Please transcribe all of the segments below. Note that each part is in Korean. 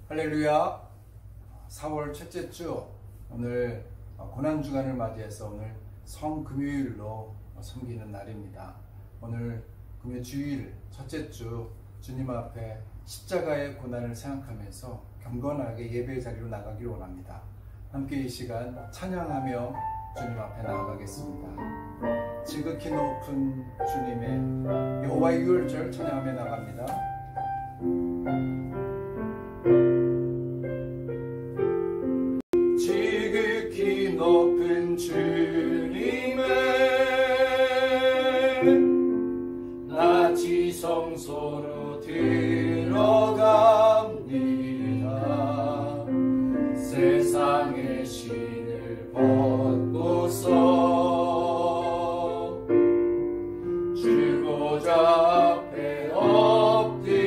할렐루야. 4월 첫째 주, 오늘 고난주간을 맞이해서 오늘 성금요일로 섬기는 날입니다. 오늘 금요 주일 첫째 주 주님 앞에 십자가의 고난을 생각하면서 경건하게 예배 자리로 나가기를 원합니다. 함께 이 시간 찬양하며 주님 앞에 나아가겠습니다. 지극히 높은 주님의 여호와의 유월절 찬양하며 나갑니다. 지극히 높은 주님의 나 지성소로 들어갑니다. 세상의 신을 벗고서 주고자 앞에 엎드리리.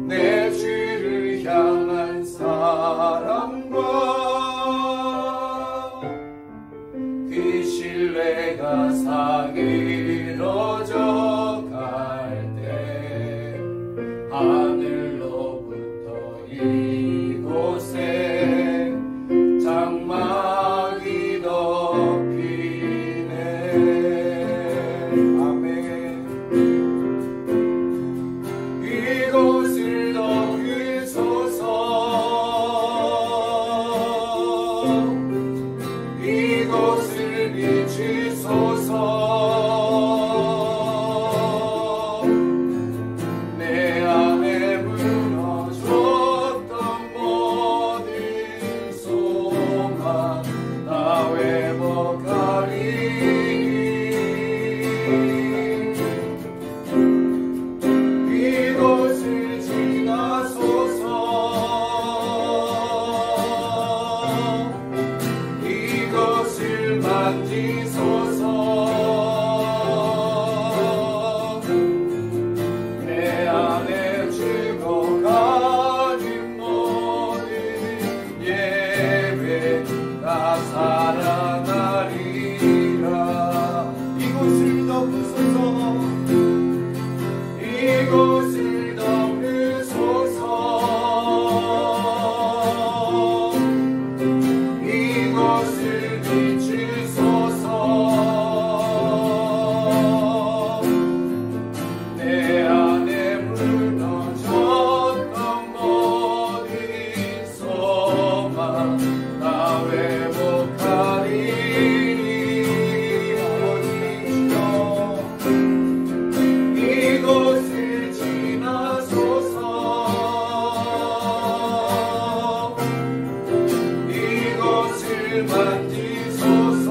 내 주를 향한 사랑과 그 신뢰가 사그러져 갈 때 하늘로부터 이곳에 장막이 덮이네. 아멘. 이곳을 덮으소서. 이곳을 비추소서. 내 안에 무너졌던 모든 소망 다 회복하리. 이곳을 지나소서. 이곳을 만지소서. 내 안에 죽어가는 모든 예배 다 살아나리라. 이곳을 덮으소서. 이곳을 덮으소서. 이곳을 비추소서. 내 안에 무너졌던 모든 소망 다 회복하리. 이곳을 지나소서. 이곳을 만지소서.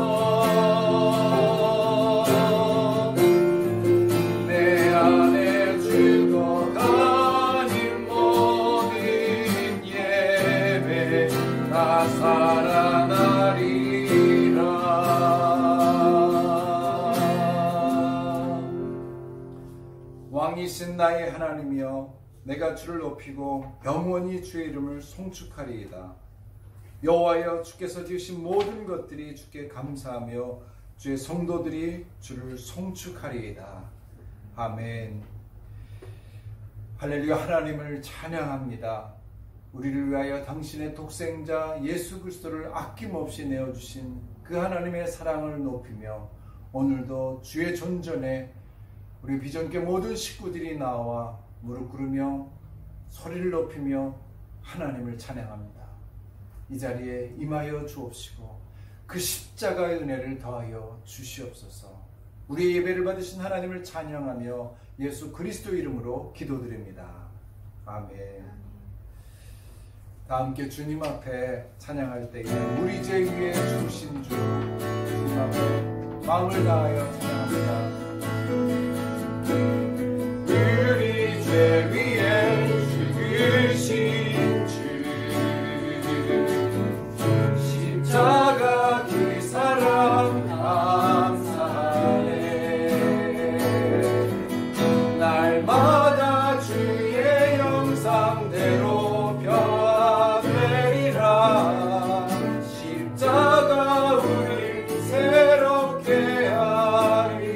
내 안에 죽어가는 모든 예배 다 살아나리라. 왕이신 나의 하나님이여, 내가 주를 높이고 영원히 주의 이름을 송축하리이다. 여호와여, 주께서 지으신 모든 것들이 주께 감사하며 주의 성도들이 주를 송축하리이다. 아멘. 할렐루야. 하나님을 찬양합니다. 우리를 위하여 당신의 독생자 예수 그리스도를 아낌없이 내어주신 그 하나님의 사랑을 높이며 오늘도 주의 존전에 우리 비전교 모든 식구들이 나와 무릎 꿇으며 소리를 높이며 하나님을 찬양합니다. 이 자리에 임하여 주옵시고 그 십자가의 은혜를 더하여 주시옵소서. 우리 예배를 받으신 하나님을 찬양하며 예수 그리스도 이름으로 기도드립니다. 아멘. 다 함께 주님 앞에 찬양할 때에 우리 죄 위에 주신 주 주님 앞에 마음을 다하여 찬양합니다. 우리 죄 위에 죽으신 주 십자가 그 사랑 감사해. 날마다 주의 형상대로 변하리라. 십자가 우리 새롭게 하리.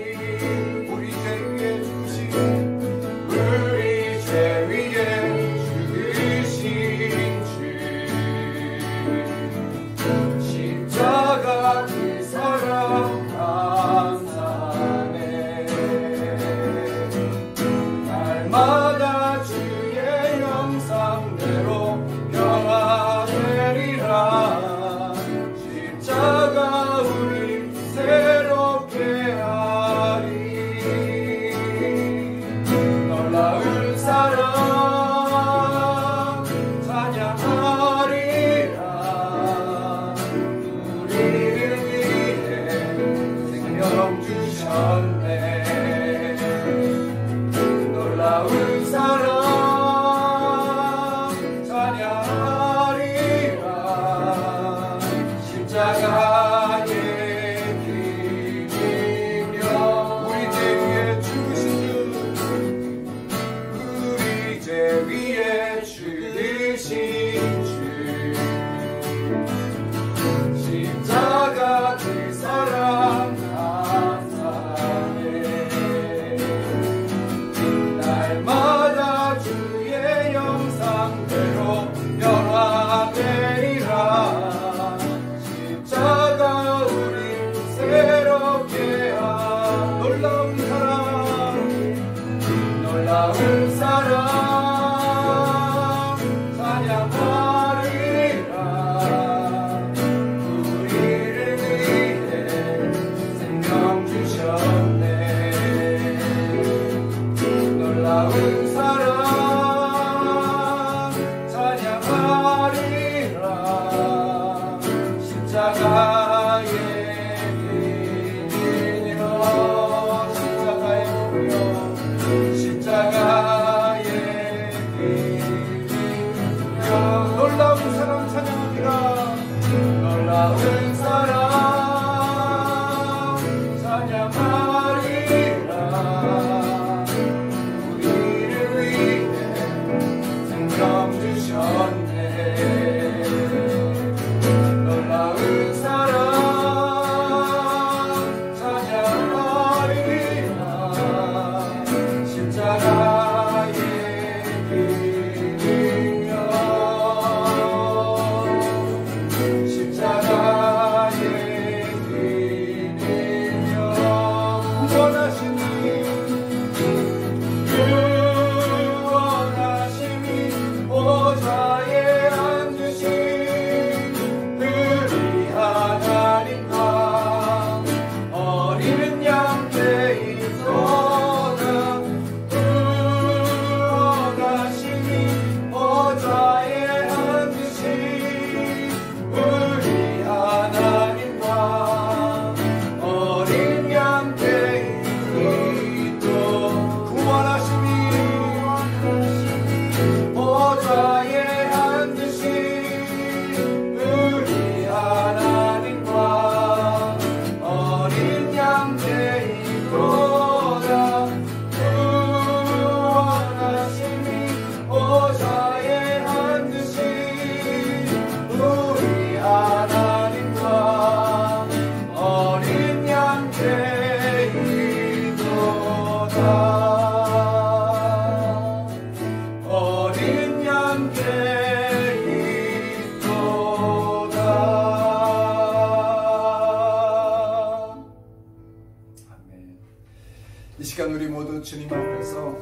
이 시간 우리 모두 주님 앞에서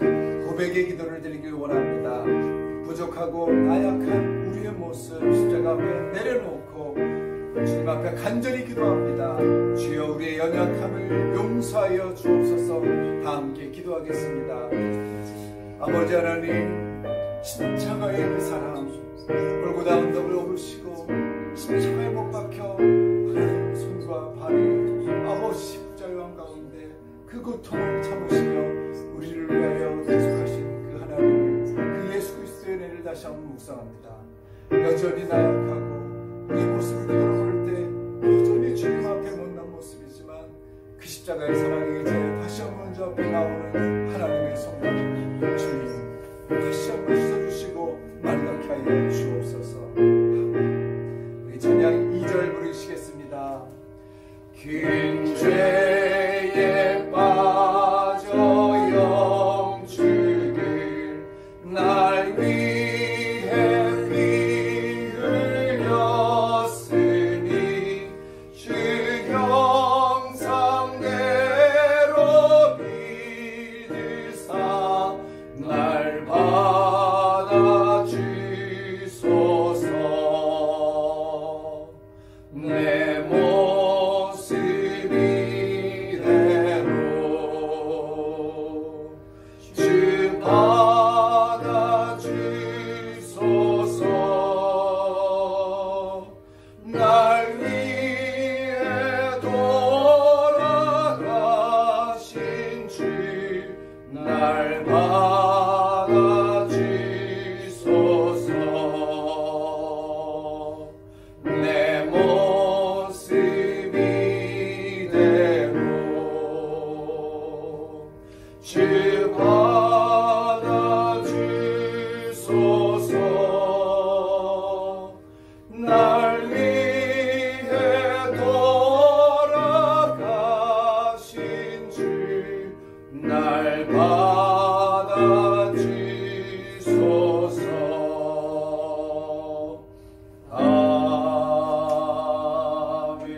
고백의 기도를 드리길 원합니다. 부족하고 나약한 우리의 모습 십자가 앞에 내려놓고 주님 앞에 간절히 기도합니다. 주여 우리의 연약함을 용서하여 주옵소서. 다 함께 기도하겠습니다. 아버지 하나님, 십자가의 그 사랑, 골고다 언덕을 오르시고 십자가에 못 박혀 하나님 손과 발이 십자가 가운데 그 고통을 참으시며 우리를 위하여 대속하신 그 하나님, 그 예수 그리스도의 은혜를 다시 한번 묵상합니다. 여전히 나약하고 우리 모습을 돌아볼 때 여전히 주님 앞에 못난 모습이지만 그 십자가의 사랑이 이제 다시 한번 주 앞에 나오는 하나님의 성령 주님, 다시 한번 씻어주시고 말갛게 하여 주옵소서. 우리 찬양 2절 부르시겠습니다. 긴 죄에 빠져 영주들 날 위해 피 흘렸으니 주 형상대로 믿으사 날 받아주소서. 내 모습 이대로 주 받아주소서. 날 위해 돌아가신 주 날 받아주소서. 내 모습 이대로 주 받아주소서. 날 위해 돌아가신 주 날 받아주소서. 아멘.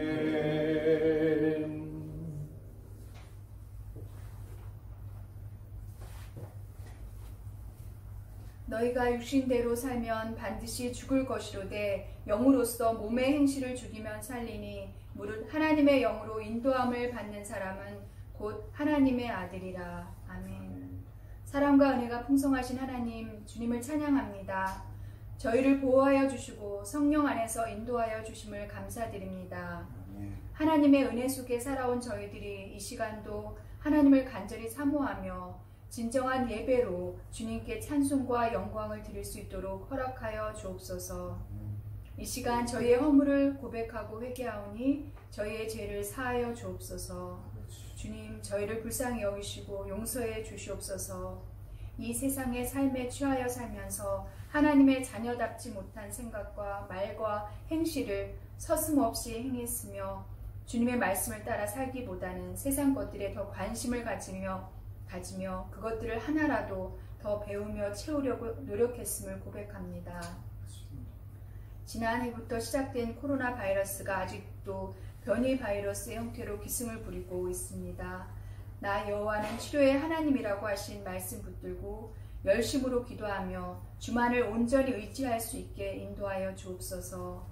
너희가 육신대로 살면 반드시 죽을 것이로되 영으로서 몸의 행실을 죽이면 살리니 무릇 하나님의 영으로 인도함을 받는 사람은 곧 하나님의 아들이라. 아멘. 사랑과 은혜가 풍성하신 하나님, 주님을 찬양합니다. 저희를 보호하여 주시고 성령 안에서 인도하여 주심을 감사드립니다. 하나님의 은혜 속에 살아온 저희들이 이 시간도 하나님을 간절히 사모하며 진정한 예배로 주님께 찬송과 영광을 드릴 수 있도록 허락하여 주옵소서. 이 시간 저희의 허물을 고백하고 회개하오니 저희의 죄를 사하여 주옵소서. 주님, 저희를 불쌍히 여기시고 용서해 주시옵소서. 이 세상의 삶에 취하여 살면서 하나님의 자녀답지 못한 생각과 말과 행실을 서슴없이 행했으며 주님의 말씀을 따라 살기보다는 세상 것들에 더 관심을 가지며 그것들을 하나라도 더 배우며 채우려고 노력했음을 고백합니다. 지난해부터 시작된 코로나 바이러스가 아직도 변이 바이러스의 형태로 기승을 부리고 있습니다. 나 여호와는 치료의 하나님이라고 하신 말씀 붙들고 열심으로 기도하며 주만을 온전히 의지할 수 있게 인도하여 주옵소서.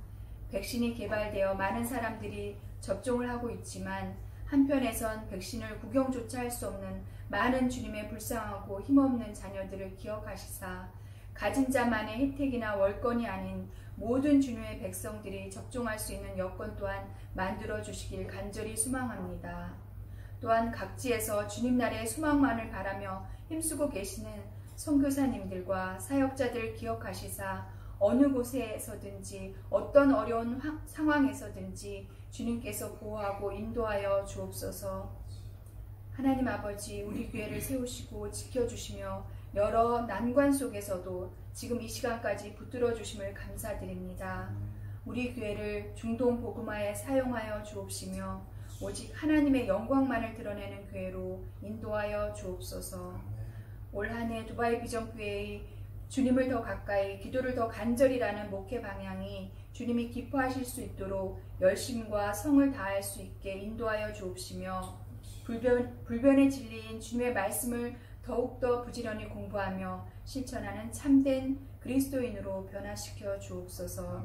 백신이 개발되어 많은 사람들이 접종을 하고 있지만 한편에선 백신을 구경조차 할 수 없는 많은 주님의 불쌍하고 힘없는 자녀들을 기억하시사 가진 자만의 혜택이나 월권이 아닌 모든 주님의 백성들이 접종할 수 있는 여건 또한 만들어 주시길 간절히 소망합니다. 또한 각지에서 주님 나라의 소망만을 바라며 힘쓰고 계시는 선교사님들과 사역자들 기억하시사 어느 곳에서든지 어떤 어려운 상황에서든지 주님께서 보호하고 인도하여 주옵소서. 하나님 아버지, 우리 교회를 세우시고 지켜주시며 여러 난관 속에서도 지금 이 시간까지 붙들어 주심을 감사드립니다. 우리 교회를 중동 복음화에 사용하여 주옵시며 오직 하나님의 영광만을 드러내는 교회로 인도하여 주옵소서. 올 한 해 두바이 비전 교회의 주님을 더 가까이 기도를 더 간절히라는 목회 방향이 주님이 기뻐하실 수 있도록 열심과 성을 다할 수 있게 인도하여 주옵시며 불변의 진리인 주님의 말씀을 더욱더 부지런히 공부하며 실천하는 참된 그리스도인으로 변화시켜 주옵소서.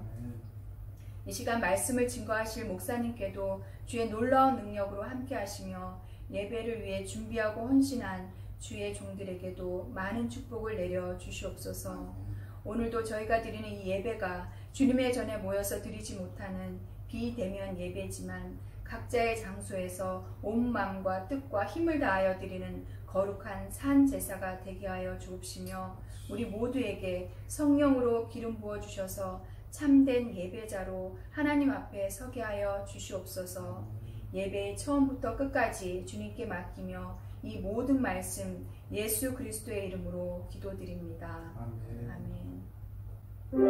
이 시간 말씀을 증거하실 목사님께도 주의 놀라운 능력으로 함께 하시며 예배를 위해 준비하고 헌신한 주의 종들에게도 많은 축복을 내려 주시옵소서. 오늘도 저희가 드리는 이 예배가 주님의 전에 모여서 드리지 못하는 비대면 예배지만 각자의 장소에서 온 마음과 뜻과 힘을 다하여 드리는 거룩한 산 제사가 되게 하여 주옵시며 우리 모두에게 성령으로 기름 부어 주셔서 참된 예배자로 하나님 앞에 서게 하여 주시옵소서. 예배의 처음부터 끝까지 주님께 맡기며 이 모든 말씀 예수 그리스도의 이름으로 기도드립니다. 아멘. 아멘.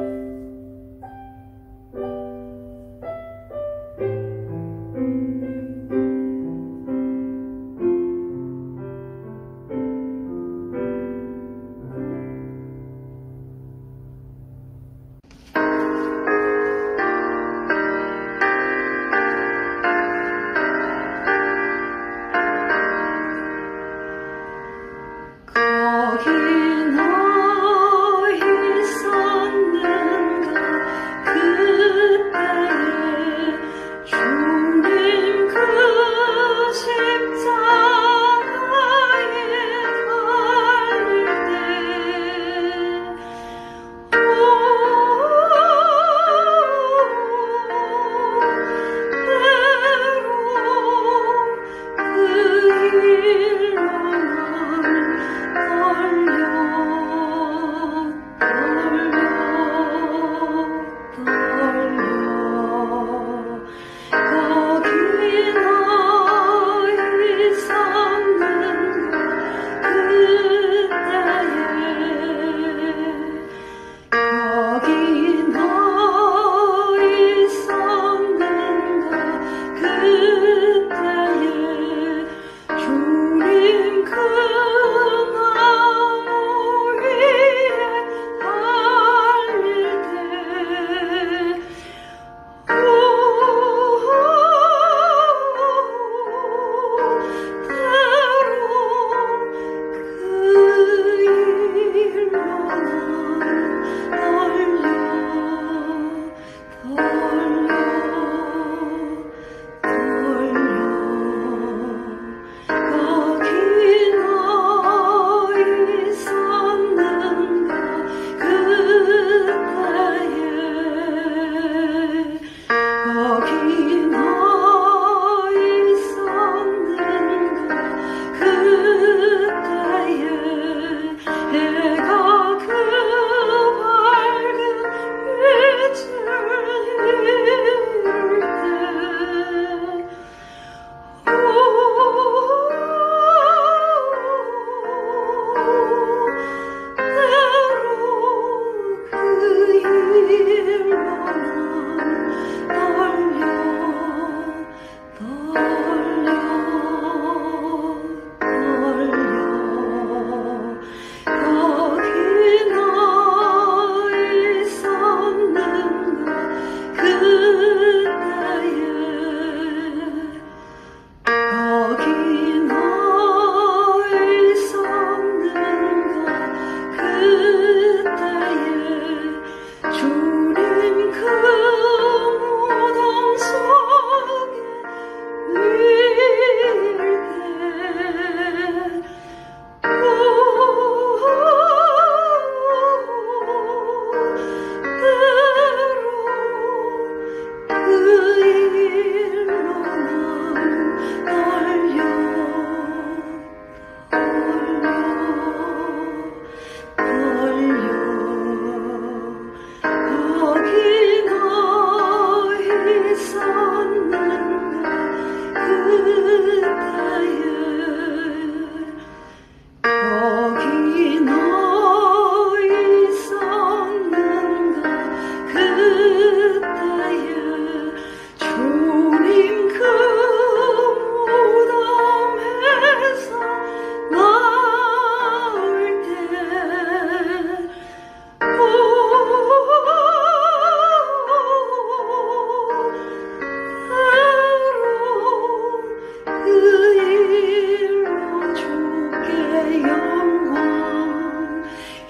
거기 너 있었는가 그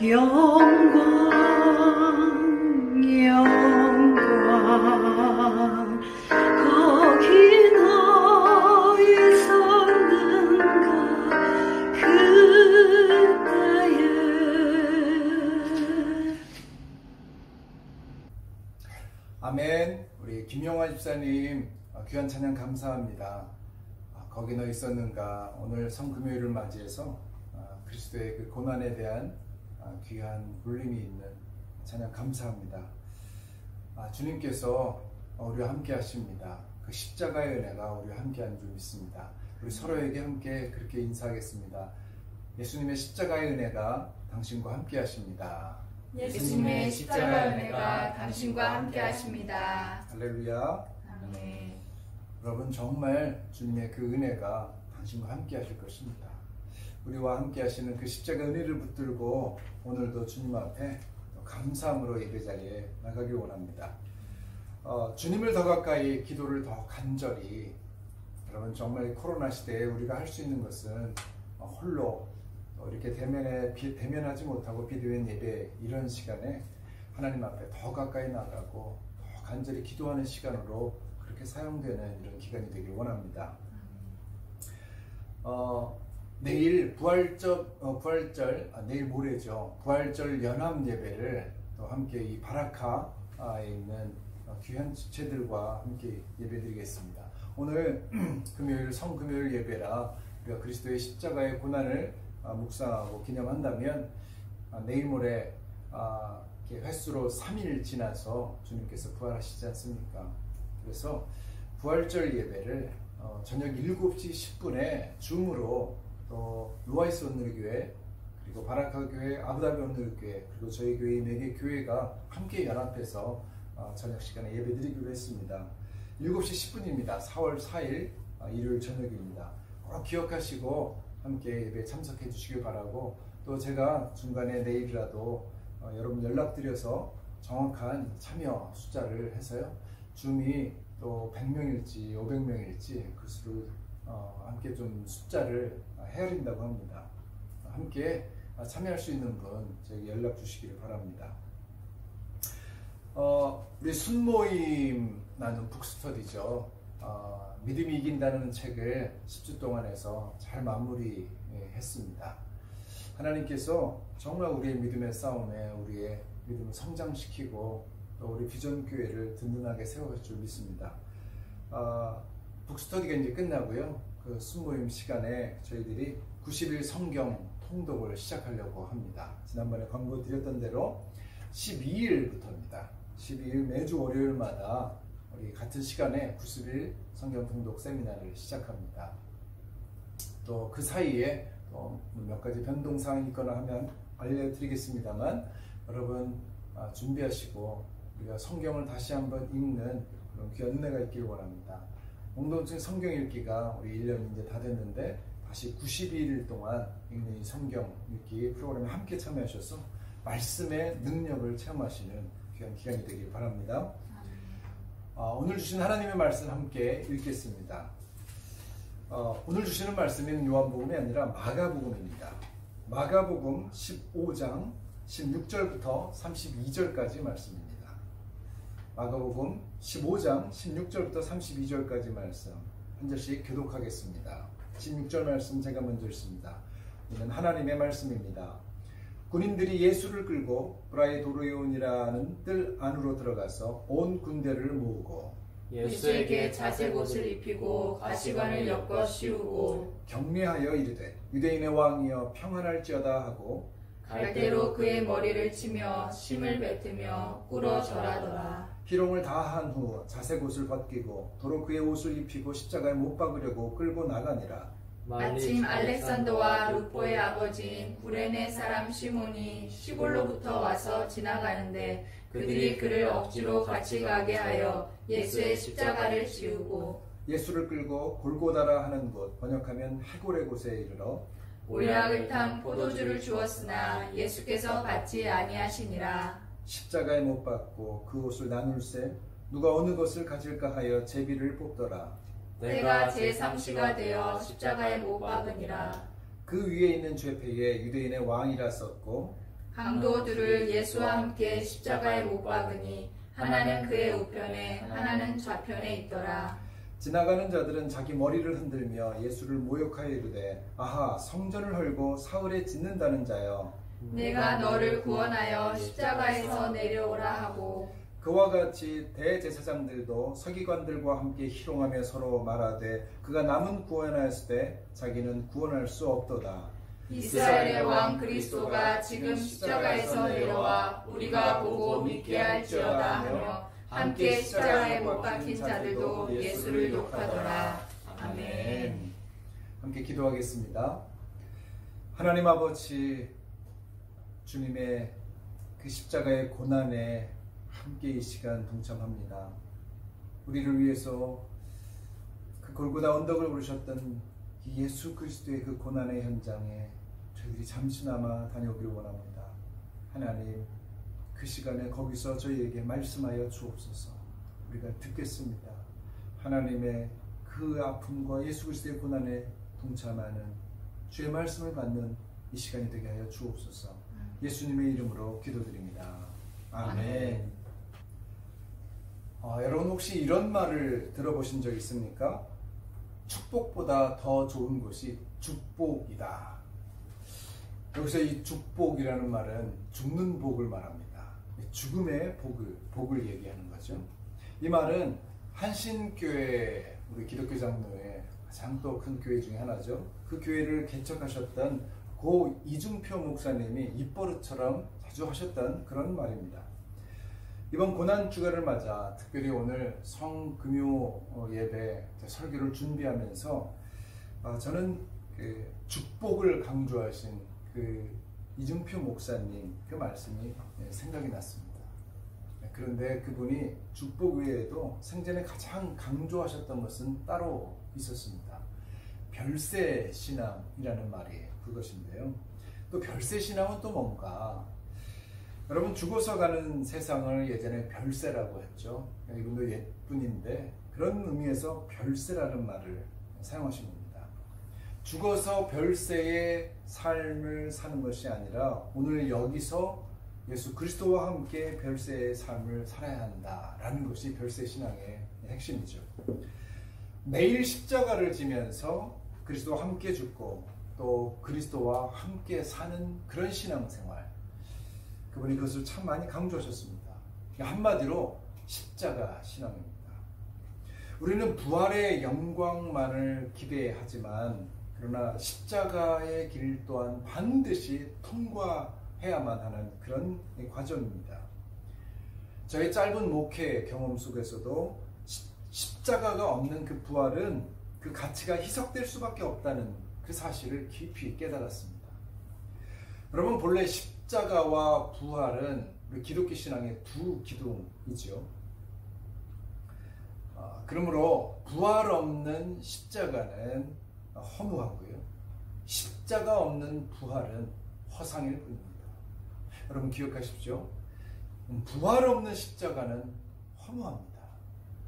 영광 거기 너희 섰는가 그때에. 아멘. 우리 김용화 집사님 귀한 찬양 감사합니다. 거기 너 있었는가. 오늘 성금요일을 맞이해서 그리스도의 그 고난에 대한 귀한 울림이 있는 찬양 감사합니다. 주님께서 우리와 함께 하십니다. 그 십자가의 은혜가 우리와 함께 하는 줄 믿습니다. 우리 서로에게 함께 그렇게 인사하겠습니다. 예수님의 십자가의 은혜가 당신과 함께 하십니다. 예수님의 십자가의 은혜가 당신과 함께 하십니다. 할렐루야. 아멘. 여러분 정말 주님의 그 은혜가 당신과 함께 하실 것입니다. 우리와 함께 하시는 그 십자가 은혜를 붙들고 오늘도 주님 앞에 감사함으로 예배 자리에 나가길 원합니다. 주님을 더 가까이, 기도를 더 간절히. 여러분 정말 코로나 시대에 우리가 할 수 있는 것은 홀로 이렇게 대면하지 못하고 비대면 예배 이런 시간에 하나님 앞에 더 가까이 나가고 더 간절히 기도하는 시간으로 그렇게 사용되는 이런 기간이 되길 원합니다. 내일 내일 모레죠. 부활절 연합 예배를 또 함께 이 바라카에 있는 귀한 지체들과 함께 예배드리겠습니다. 오늘 금요일 성금요일 예배라 우리가 그리스도의 십자가의 고난을 묵상하고 기념한다면 내일 모레 횟수로 3일 지나서 주님께서 부활하시지 않습니까? 그래서 부활절 예배를 저녁 7시 10분에 줌으로 또 루아이스 온누리교회 그리고 바라카교회, 아부다비 온누리교회 그리고 저희 교회 4개 교회가 함께 연합해서 저녁 시간에 예배드리기로 했습니다. 7시 10분입니다. 4월 4일 일요일 저녁입니다. 꼭 기억하시고 함께 예배에 참석해 주시길 바라고, 또 제가 중간에 내일이라도 여러분 연락드려서 정확한 참여 숫자를 해서요, 줌이 또 100명일지 500명일지 그 수를 함께 좀 숫자를 헤아린다고 합니다. 함께 참여할 수 있는 분 저에게 연락 주시기를 바랍니다. 우리 순모임 나눈 북스터디죠. 믿음이 이긴다는 책을 10주 동안 해서 잘 마무리했습니다. 하나님께서 정말 우리의 믿음의 싸움에 우리의 믿음을 성장시키고 또 우리 비전교회를 든든하게 세워갈 줄 믿습니다. 북스터디가 이제 끝나고요, 그 순모임 시간에 저희들이 90일 성경 통독을 시작하려고 합니다. 지난번에 광고 드렸던 대로 12일부터입니다. 12일 매주 월요일마다 우리 같은 시간에 90일 성경 통독 세미나를 시작합니다. 또 그 사이에 또 몇 가지 변동사항이 있거나 하면 알려드리겠습니다만, 여러분 준비하시고 우리가 성경을 다시 한번 읽는 그런 귀한 은혜가 있기를 원합니다. 공동체 성경 읽기가 우리 1년 이제 다 됐는데 다시 92일 동안 읽는 이 성경 읽기 프로그램에 함께 참여하셔서 말씀의 능력을 체험하시는 귀한 기간이 되길 바랍니다. 오늘 주신 하나님의 말씀 함께 읽겠습니다. 오늘 주시는 말씀은 요한복음이 아니라 마가복음입니다. 마가복음 15장 16절부터 32절까지 말씀입니다. 마가복음 15장 16절부터 32절까지 말씀 한 절씩 교독하겠습니다. 16절 말씀 제가 먼저 읽습니다. 이는 하나님의 말씀입니다. 군인들이 예수를 끌고 브라이도르온이라는 뜰 안으로 들어가서 온 군대를 모으고 예수에게 자색 옷을 입히고 가시관을 엮어 씌우고 격려하여 이르되 유대인의 왕이여 평안할지어다 하고 갈대로 그의 머리를 치며 침을 뱉으며 꿇어 절하더라. 희롱을 다한 후 자색 옷을 벗기고 도로 그의 옷을 입히고 십자가에 못 박으려고 끌고 나가니라. 마침 알렉산더와 루포의 아버지인 구레네 사람 시몬이 시골로부터 와서 지나가는데 그들이 그를 억지로 같이 가게 하여 예수의 십자가를 씌우고 예수를 끌고 골고다라 하는 곳, 번역하면 해골의 곳에 이르러 오략을 탄 포도주를 주었으나 예수께서 받지 아니하시니라. 십자가에 못 박고 그 옷을 나눌세 누가 어느 것을 가질까 하여 제비를 뽑더라. 내가 제3시가 되어 십자가에 못 박으니라. 그 위에 있는 죄패에 유대인의 왕이라 썼고 강도들을 예수와 함께 십자가에 못 박으니 하나는 그의 우편에 하나는 좌편에 있더라. 지나가는 자들은 자기 머리를 흔들며 예수를 모욕하여 이르되 아하 성전을 헐고 사흘에 짓는다는 자여 내가 너를 구원하여 십자가에서 내려오라 하고 그와 같이 대제사장들도 서기관들과 함께 희롱하며 서로 말하되 그가 남은 구원하였을 때 자기는 구원할 수 없도다. 이스라엘의 왕 그리스도가 지금 십자가에서 내려와 우리가 보고 믿게 할지어다 하며 함께 십자가에 못 박힌 자들도 예수를 욕하더라. 아멘. 함께 기도하겠습니다. 하나님 아버지, 주님의 그 십자가의 고난에 함께 이 시간 동참합니다. 우리를 위해서 그 골고다 언덕을 오르셨던 예수 그리스도의 그 고난의 현장에 저희들이 잠시나마 다녀오기를 원합니다. 하나님, 그 시간에 거기서 저희에게 말씀하여 주옵소서. 우리가 듣겠습니다. 하나님의 그 아픔과 예수 그리스도의 고난에 동참하는 주의 말씀을 받는 이 시간이 되게 하여 주옵소서. 예수님의 이름으로 기도드립니다. 아멘. 여러분 혹시 이런 말을 들어보신 적 있습니까? 축복보다 더 좋은 것이 축복이다. 여기서 이 축복이라는 말은 죽는 복을 말합니다. 죽음의 복을 얘기하는 거죠. 이 말은 한신교회, 우리 기독교 장로회 가장 또 큰 교회 중에 하나죠. 그 교회를 개척하셨던 고 이중표 목사님이 입버릇처럼 자주 하셨던 그런 말입니다. 이번 고난 주간을 맞아 특별히 오늘 성금요 예배 설교를 준비하면서 저는 그 축복을 강조하신 그 이중표 목사님 그 말씀이 생각이 났습니다. 그런데 그분이 축복 외에도 생전에 가장 강조하셨던 것은 따로 있었습니다. 별세 신앙이라는 말이 그것인데요. 또 별세 신앙은 또 뭔가? 여러분 죽어서 가는 세상을 예전에 별세라고 했죠. 이분도 옛분인데 그런 의미에서 별세라는 말을 사용하신 겁니다. 죽어서 별세의 삶을 사는 것이 아니라 오늘 여기서 예수 그리스도와 함께 별세의 삶을 살아야 한다라는 것이 별세 신앙의 핵심이죠. 매일 십자가를 지면서 그리스도와 함께 죽고 또 그리스도와 함께 사는 그런 신앙생활, 그분이 그것을 참 많이 강조하셨습니다. 한마디로 십자가 신앙입니다. 우리는 부활의 영광만을 기대하지만 그러나 십자가의 길 또한 반드시 통과해야만 하는 그런 과정입니다. 저의 짧은 목회 경험 속에서도 십자가가 없는 그 부활은 그 가치가 희석될 수밖에 없다는 그 사실을 깊이 깨달았습니다. 여러분 본래 십자가와 부활은 우리 기독교 신앙의 두 기둥이죠. 그러므로 부활 없는 십자가는 허무하고요. 십자가 없는 부활은 허상일 뿐입니다. 여러분 기억하십시오. 부활 없는 십자가는 허무합니다.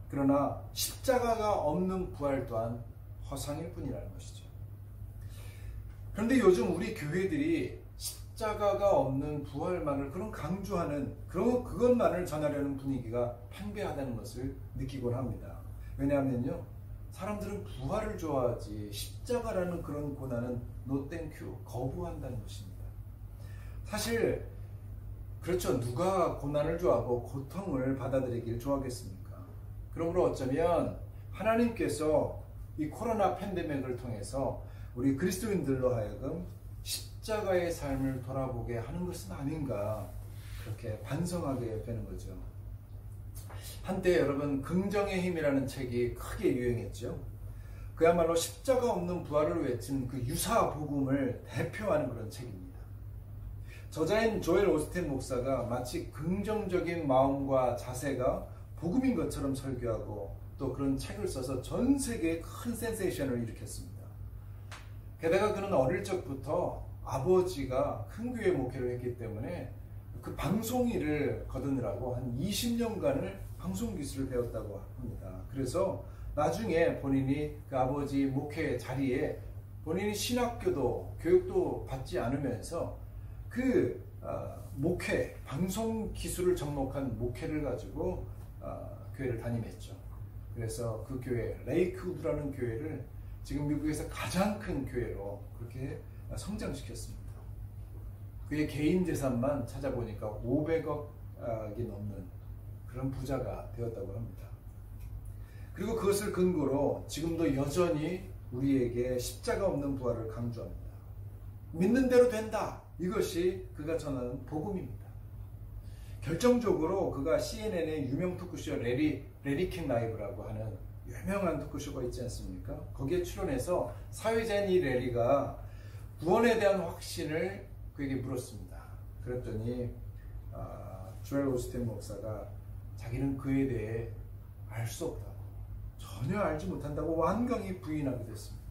그러나 십자가가 없는 부활 또한 허상일 뿐이라는 것이죠. 그런데 요즘 우리 교회들이 십자가가 없는 부활만을 그런 강조하는 그것만을 전하려는 분위기가 팽배하다는 것을 느끼곤 합니다. 왜냐하면요, 사람들은 부활을 좋아하지 십자가라는 그런 고난은 노 땡큐 거부한다는 것입니다. 사실 그렇죠. 누가 고난을 좋아하고 고통을 받아들이길 좋아하겠습니까? 그러므로 어쩌면 하나님께서 이 코로나 팬데믹을 통해서 우리 그리스도인들로 하여금 십자가의 삶을 돌아보게 하는 것은 아닌가, 그렇게 반성하게 되는 거죠. 한때 여러분 긍정의 힘이라는 책이 크게 유행했죠. 그야말로 십자가 없는 부활을 외친 그 유사 복음을 대표하는 그런 책입니다. 저자인 조엘 오스틴 목사가 마치 긍정적인 마음과 자세가 복음인 것처럼 설교하고 또 그런 책을 써서 전 세계에 큰 센세이션을 일으켰습니다. 게다가 그는 어릴 적부터 아버지가 큰 교회 목회를 했기 때문에 그 방송 일을 거두느라고 한 20년간을 방송 기술을 배웠다고 합니다. 그래서 나중에 본인이 그 아버지 목회 자리에 본인이 신학교도 교육도 받지 않으면서 목회, 방송 기술을 접목한 목회를 가지고 교회를 담임했죠. 그래서 그 교회, 레이크우드라는 교회를 지금 미국에서 가장 큰 교회로 그렇게 성장시켰습니다. 그의 개인 재산만 찾아보니까 500억이 넘는 그런 부자가 되었다고 합니다. 그리고 그것을 근거로 지금도 여전히 우리에게 십자가 없는 부활을 강조합니다. 믿는 대로 된다. 이것이 그가 전하는 복음입니다. 결정적으로 그가 CNN의 유명 토크쇼 레리킹 라이브라고 하는 유명한 토크쇼가 있지 않습니까? 거기에 출연해서 사회자인 이 레리가 구원에 대한 확신을 그에게 물었습니다. 그랬더니 조엘 오스틴 목사가 자기는 그에 대해 알 수 없다고, 전혀 알지 못한다고 완강히 부인하게 됐습니다.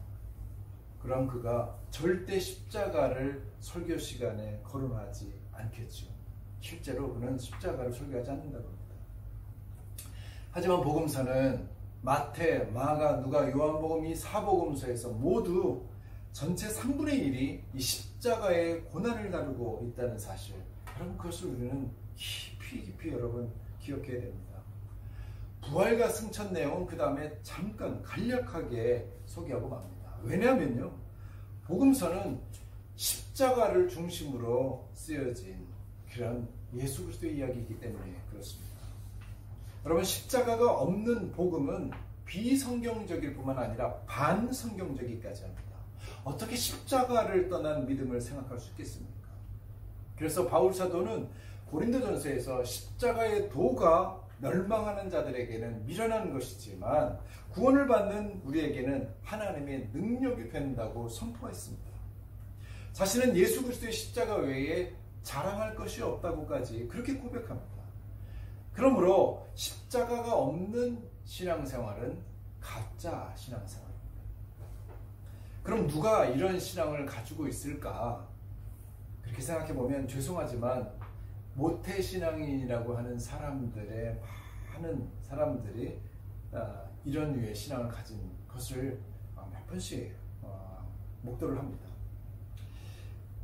그럼 그가 절대 십자가를 설교 시간에 거론하지 않겠죠. 실제로 그는 십자가를 설교하지 않는다고 합니다. 하지만 복음서는 마태, 마가, 누가, 요한복음 이 사복음서에서 모두 전체 3분의 1이 이 십자가의 고난을 다루고 있다는 사실, 여러분 그것을 우리는 깊이 여러분 기억해야 됩니다. 부활과 승천 내용은 그 다음에 잠깐 간략하게 소개하고 맙니다. 왜냐하면요, 복음서는 십자가를 중심으로 쓰여진 그런 예수 그리스도의 이야기이기 때문에 그렇습니다. 여러분, 십자가가 없는 복음은 비성경적일 뿐만 아니라 반성경적이기까지 합니다. 어떻게 십자가를 떠난 믿음을 생각할 수 있겠습니까? 그래서 바울 사도는 고린도전서에서 십자가의 도가 멸망하는 자들에게는 미련한 것이지만 구원을 받는 우리에게는 하나님의 능력이 된다고 선포했습니다. 자신은 예수 그리스도의 십자가 외에 자랑할 것이 없다고까지 그렇게 고백합니다. 그러므로 십자가가 없는 신앙생활은 가짜 신앙생활입니다. 그럼 누가 이런 신앙을 가지고 있을까? 그렇게 생각해 보면 죄송하지만 모태신앙인이라고 하는 사람들의 많은 사람들이 이런 류의 신앙을 가진 것을 몇 번씩 목도를 합니다.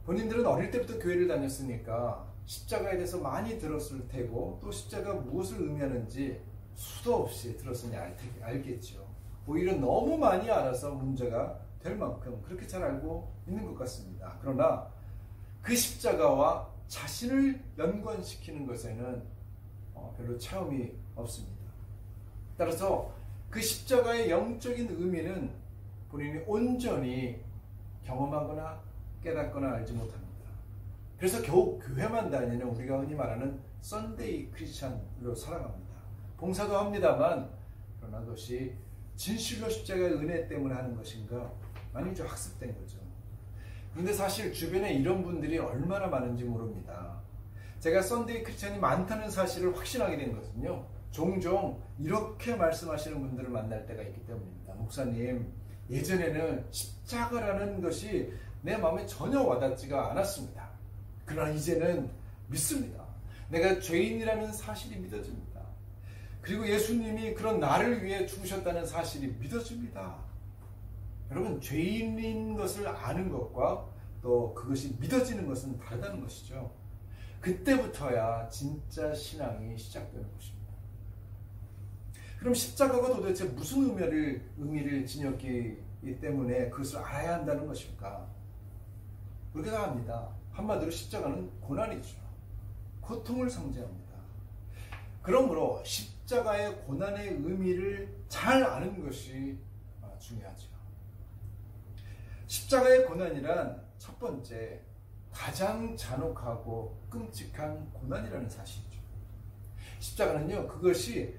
본인들은 어릴 때부터 교회를 다녔으니까 십자가에 대해서 많이 들었을 테고 또 십자가가 무엇을 의미하는지 수도 없이 들었으니 알겠죠. 오히려 너무 많이 알아서 문제가 될 만큼 그렇게 잘 알고 있는 것 같습니다. 그러나 그 십자가와 자신을 연관시키는 것에는 별로 체험이 없습니다. 따라서 그 십자가의 영적인 의미는 본인이 온전히 경험하거나 깨닫거나 알지 못합니다. 그래서 겨우 교회만 다니는 우리가 흔히 말하는 썬데이 크리스찬으로 살아갑니다. 봉사도 합니다만 그러나 그것이 진실로 십자가의 은혜 때문에 하는 것인가? 아니죠. 학습된 거죠. 그런데 사실 주변에 이런 분들이 얼마나 많은지 모릅니다. 제가 썬데이 크리스찬이 많다는 사실을 확신하게 된 것은요, 종종 이렇게 말씀하시는 분들을 만날 때가 있기 때문입니다. 목사님, 예전에는 십자가라는 것이 내 마음에 전혀 와닿지가 않았습니다. 그러나 이제는 믿습니다. 내가 죄인이라는 사실이 믿어집니다. 그리고 예수님이 그런 나를 위해 죽으셨다는 사실이 믿어집니다. 여러분, 죄인인 것을 아는 것과 또 그것이 믿어지는 것은 다르다는 것이죠. 그때부터야 진짜 신앙이 시작되는 것입니다. 그럼 십자가가 도대체 무슨 의미를 지녔기 때문에 그것을 알아야 한다는 것일까? 그렇게 생각합니다. 한마디로 십자가는 고난이죠. 고통을 상징합니다. 그러므로 십자가의 고난의 의미를 잘 아는 것이 중요하죠. 십자가의 고난이란 첫 번째, 가장 잔혹하고 끔찍한 고난이라는 사실이죠. 십자가는요, 그것이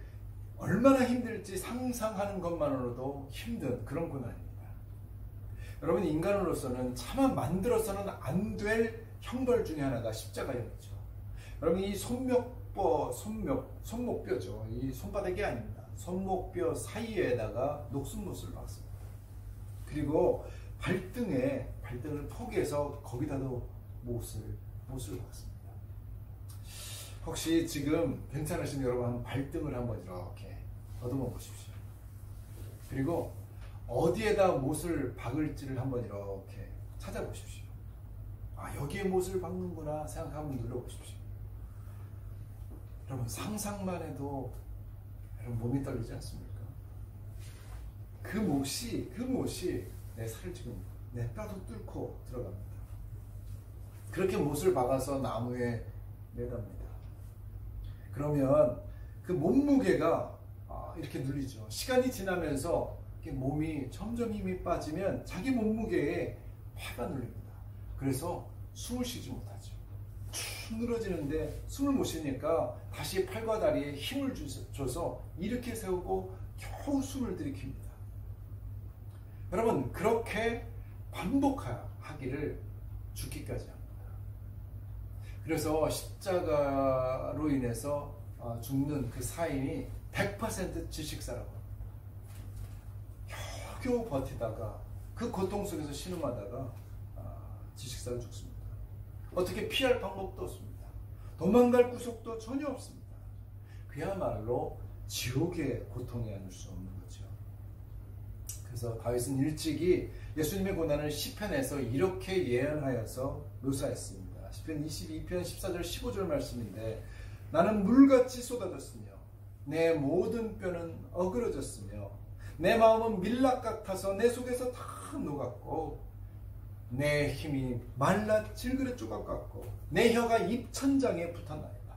얼마나 힘들지 상상하는 것만으로도 힘든 그런 고난입니다. 여러분, 인간으로서는 차마 만들어서는 안 될 형벌 중에 하나가 십자가형이죠. 여러분, 이 손목뼈죠. 이 손바닥이 아닙니다. 손목뼈 사이에다가 녹슨못을 박습니다. 그리고 발등을 포개서 거기다도 못을 박습니다. 혹시 지금 괜찮으신 여러분, 발등을 한번 이렇게 더듬어 보십시오. 그리고 어디에다 못을 박을지를 한번 이렇게 찾아보십시오. 여기에 못을 박는구나 생각하면 눌러보십시오. 여러분 상상만 해도 여러분 몸이 떨리지 않습니까? 그 못이 내 살을 지금 내 뼈도 뚫고 들어갑니다. 그렇게 못을 박아서 나무에 매답니다. 그러면 그 몸무게가 이렇게 눌리죠. 시간이 지나면서 몸이 점점 힘이 빠지면 자기 몸무게에 화가 눌립니다. 그래서 숨을 쉬지 못하죠. 축 늘어지는데 숨을 못 쉬니까 다시 팔과 다리에 힘을 줘서 이렇게 세우고 겨우 숨을 들이킵니다. 여러분 그렇게 반복하기를 죽기까지 합니다. 그래서 십자가로 인해서 죽는 그 사인이 100% 질식사라고 합니다. 겨우 버티다가 그 고통 속에서 신음하다가 질식사로 죽습니다. 어떻게 피할 방법도 없습니다. 도망갈 구석도 전혀 없습니다. 그야말로 지옥의 고통이 아닐 수 없는 거죠. 그래서 다윗은 일찍이 예수님의 고난을 시편에서 이렇게 예언하여서 묘사했습니다. 시편 22편 14절 15절 말씀인데 나는 물같이 쏟아졌으며 내 모든 뼈는 어그러졌으며 내 마음은 밀락 같아서 내 속에서 다 녹았고 내 힘이 말라 질그릇 조각 같고 내 혀가 입천장에 붙었나이다.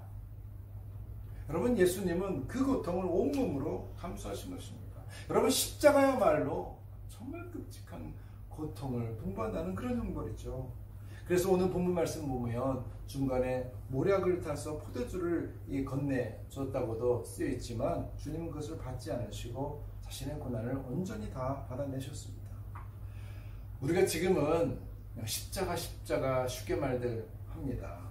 여러분 예수님은 그 고통을 온몸으로 감수하신 것입니다. 여러분 십자가야말로 정말 끔찍한 고통을 분반하는 그런 형벌이죠. 그래서 오늘 본문 말씀 보면 중간에 모략을 타서 포도주를 건네줬다고도 쓰여있지만 주님은 그것을 받지 않으시고 자신의 고난을 온전히 다 받아내셨습니다. 우리가 지금은 십자가 쉽게 말들 합니다.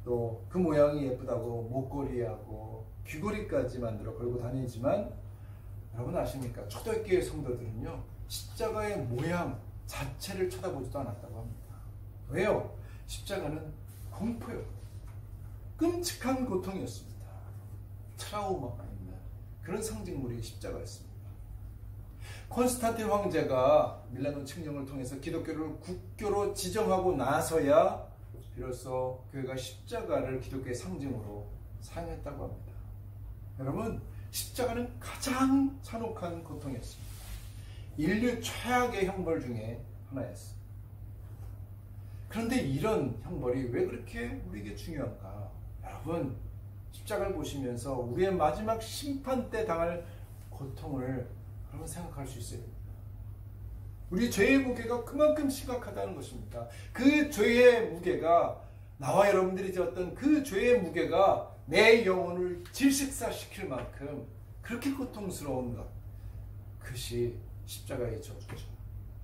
또 그 모양이 예쁘다고 목걸이하고 귀걸이까지 만들어 걸고 다니지만 여러분 아십니까? 초대교회 성도들은요 십자가의 모양 자체를 쳐다보지도 않았다고 합니다. 왜요? 십자가는 공포요. 끔찍한 고통이었습니다. 트라우마가 있는 그런 상징물이 십자가였습니다. 콘스탄틴 황제가 밀라노 칙령을 통해서 기독교를 국교로 지정하고 나서야 비로소 교회가 십자가를 기독교의 상징으로 사용했다고 합니다. 여러분 십자가는 가장 잔혹한 고통이었습니다. 인류 최악의 형벌 중에 하나였습니다. 그런데 이런 형벌이 왜 그렇게 우리에게 중요한가? 여러분 십자가를 보시면서 우리의 마지막 심판 때 당할 고통을 여러분 생각할 수 있어요. 우리 죄의 무게가 그만큼 심각하다는 것입니다. 그 죄의 무게가 나와 여러분들이 지었던 그 죄의 무게가 내 영혼을 질식사시킬 만큼 그렇게 고통스러운 것, 그것이 십자가의 저주죠.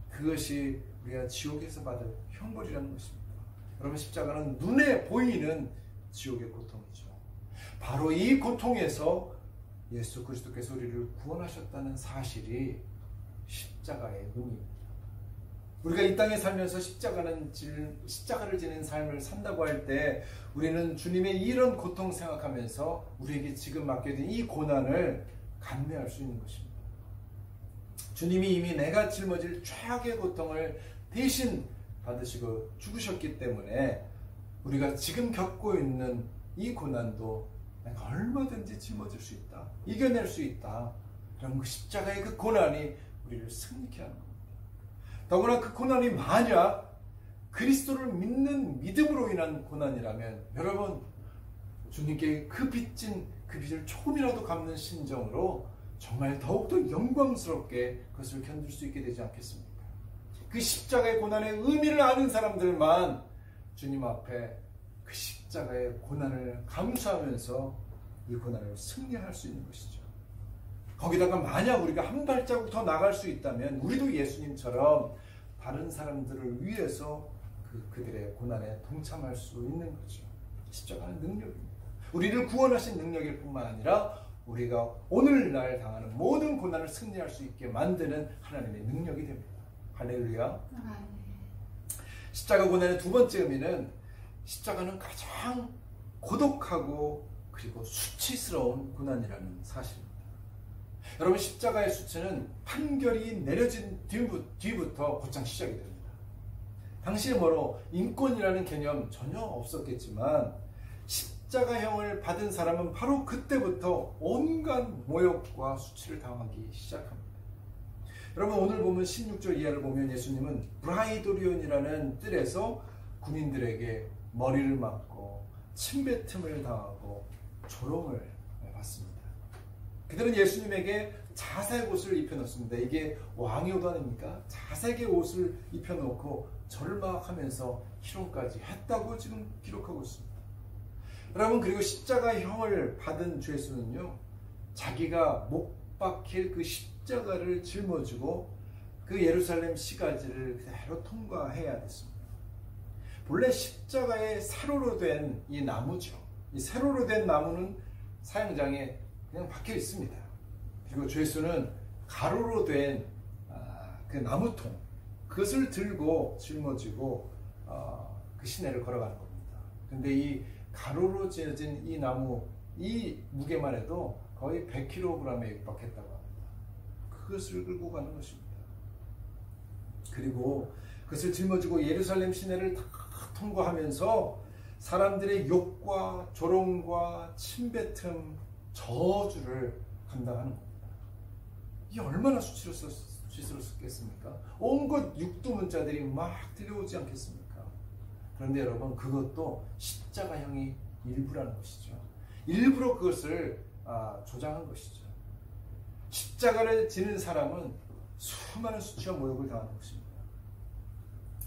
그것이 우리가 지옥에서 받을 형벌이라는 것입니다. 여러분 십자가는 눈에 보이는 지옥의 고통이죠. 바로 이 고통에서 예수 그리스도께서 우리를 구원하셨다는 사실이 십자가의 의미입니다. 우리가 이 땅에 살면서 십자가를 지닌 삶을 산다고 할 때 우리는 주님의 이런 고통 생각하면서 우리에게 지금 맡겨진 이 고난을 감내할 수 있는 것입니다. 주님이 이미 내가 짊어질 최악의 고통을 대신 받으시고 죽으셨기 때문에 우리가 지금 겪고 있는 이 고난도 내가 얼마든지 짊어질 수 있다. 이겨낼 수 있다. 그럼 그 십자가의 그 고난이 우리를 승리케 하는 겁니다. 더구나 그 고난이 만약 그리스도를 믿는 믿음으로 인한 고난이라면 여러분 주님께 그 빚을 조금이라도 갚는 심정으로 정말 더욱더 영광스럽게 그것을 견딜 수 있게 되지 않겠습니까? 그 십자가의 고난의 의미를 아는 사람들만 주님 앞에 그 십자가의 고난을 감수하면서 이 고난을 승리할 수 있는 것이죠. 거기다가 만약 우리가 한 발자국 더 나갈 수 있다면 우리도 예수님처럼 다른 사람들을 위해서 그들의 고난에 동참할 수 있는 거죠. 십자가는 능력입니다. 우리를 구원하신 능력일 뿐만 아니라 우리가 오늘날 당하는 모든 고난을 승리할 수 있게 만드는 하나님의 능력이 됩니다. 할렐루야. 십자가 고난의 두 번째 의미는 십자가는 가장 고독하고 그리고 수치스러운 고난이라는 사실입니다. 여러분 십자가의 수치는 판결이 내려진 뒤부터 곧장 시작이 됩니다. 당시에 뭐로 인권이라는 개념 전혀 없었겠지만 십자가형을 받은 사람은 바로 그때부터 온갖 모욕과 수치를 당하기 시작합니다. 여러분 오늘 보면 16절 이하를 보면 예수님은 브라이도리온이라는 뜰에서 군인들에게 머리를 맞고 침뱉음을 당하고 조롱을 받습니다. 그들은 예수님에게 자색 옷을 입혀놓습니다. 이게 왕의 옷 아닙니까? 자색의 옷을 입혀놓고 절망하면서 희롱까지 했다고 지금 기록하고 있습니다. 여러분 그리고 십자가형을 받은 주 예수는요 자기가 못 박힐 그 십자가를 짊어지고 그 예루살렘 시가지를 그대로 통과해야 됐습니다. 본래 십자가의 세로로 된 이 나무죠. 이 세로로 된 나무는 사형장에 그냥 박혀 있습니다. 그리고 주 예수는 가로로 된 그 나무통 그것을 들고 짊어지고 그 시내를 걸어가는 겁니다. 근데 이 가로로 지어진 이 나무 이 무게만 해도 거의 100kg에 육박했다고 합니다. 그것을 끌고 가는 것입니다. 그리고 그것을 짊어지고 예루살렘 시내를 다 통과하면서 사람들의 욕과 조롱과 침뱉음, 저주를 감당하는 겁니다. 이게 얼마나 수치스럽겠습니까? 온갖 육두문자들이 막 들려오지 않겠습니까? 그런데 여러분 그것도 십자가형이 일부라는 것이죠. 일부러 그것을 조장한 것이죠. 십자가를 지는 사람은 수많은 수치와 모욕을 당하는 것입니다.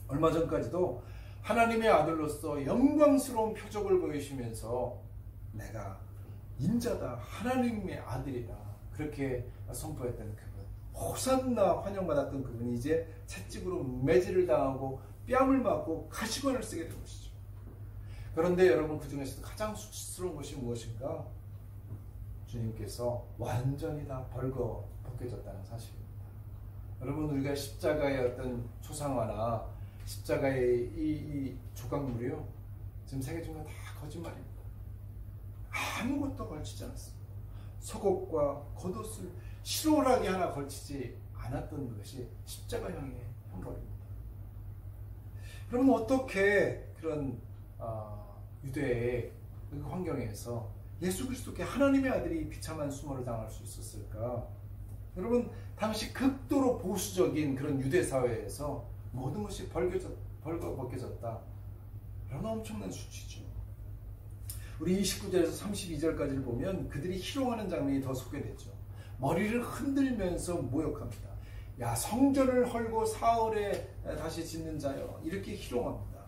얼마 전까지도 하나님의 아들로서 영광스러운 표적을 보이시면서 내가 인자다, 하나님의 아들이다 그렇게 선포했던 그분, 호산나 환영받았던 그분이 이제 채찍으로 매질을 당하고 뺨을 맞고 가시관을 쓰게 된 것이죠. 그런데 여러분 그 중에서도 가장 수치스러운 것이 무엇인가? 주님께서 완전히 다 벗겨졌다는 사실입니다. 여러분 우리가 십자가의 어떤 초상화나 십자가의 이 조각물이요 지금 세계 중에 다 거짓말입니다. 아무것도 걸치지 않았습니다. 속옷과 겉옷을 실오라기 하나 걸치지 않았던 것이 십자가형의 형벌입니다. 그러면 어떻게 그런 유대의 그 환경에서 예수 그리스도께 하나님의 아들이 비참한 수모를 당할 수 있었을까? 여러분 당시 극도로 보수적인 그런 유대 사회에서 모든 것이 벗겨졌다. 이런 엄청난 수치죠. 우리 29절에서 32절까지를 보면 그들이 희롱하는 장면이 더 소개됐죠. 머리를 흔들면서 모욕합니다. 야 성전을 헐고 사흘에 다시 짓는 자여 이렇게 희롱합니다.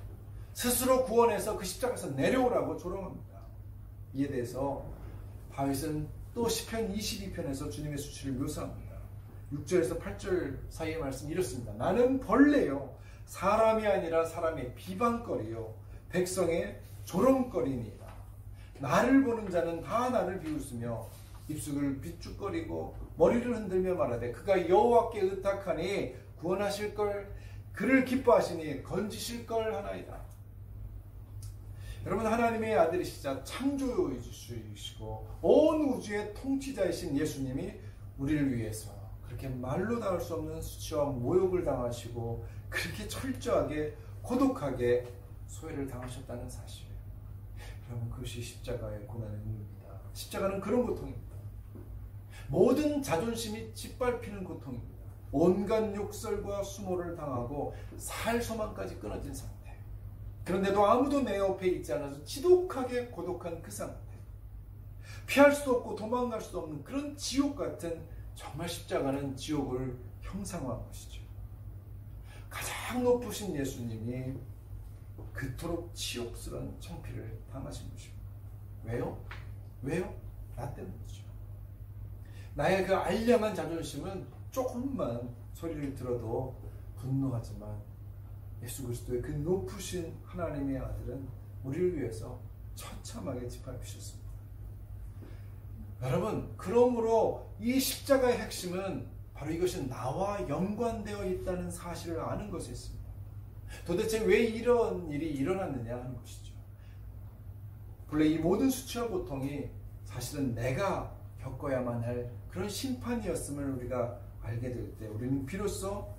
스스로 구원해서 그 십자가에서 내려오라고 조롱합니다. 이에 대해서 다윗은 또 시편 22편에서 주님의 수치를 묘사합니다. 6절에서 8절 사이의 말씀이 이렇습니다. 나는 벌레요 사람이 아니라 사람의 비방거리요 백성의 조롱거리니이다. 나를 보는 자는 다 나를 비웃으며 입술을 비축거리고 머리를 흔들며 말하되 그가 여호와께 의탁하니 구원하실 걸 그를 기뻐하시니 건지실 걸 하나이다. 여러분 하나님의 아들이시자 창조주이시고 온 우주의 통치자이신 예수님이 우리를 위해서 그렇게 말로 닿을 수 없는 수치와 모욕을 당하시고 그렇게 철저하게 고독하게 소외를 당하셨다는 사실. 여러분 그것이 십자가의 고난의 의미입니다. 십자가는 그런 고통입니다. 모든 자존심이 짓밟히는 고통입니다. 온갖 욕설과 수모를 당하고 살 소망까지 끊어진 상태. 그런데도 아무도 내 옆에 있지 않아서 지독하게 고독한 그 상태. 피할 수도 없고 도망갈 수도 없는 그런 지옥 같은 정말 십자가는 지옥을 형상화한 것이죠. 가장 높으신 예수님이 그토록 치욕스러운 창피를 당하신 것입니다. 왜요? 왜요? 나 때문이죠. 나의 그 알량한 자존심은 조금만 소리를 들어도 분노하지만 예수 그리스도의 그 높으신 하나님의 아들은 우리를 위해서 처참하게 짓밟히셨습니다. 여러분, 그러므로 이 십자가의 핵심은 바로 이것이 나와 연관되어 있다는 사실을 아는 것에 있습니다. 도대체 왜 이런 일이 일어났느냐 하는 것이죠. 본래 이 모든 수치와 고통이 사실은 내가 겪어야만 할 그런 심판이었음을 우리가 알게 될 때 우리는 비로소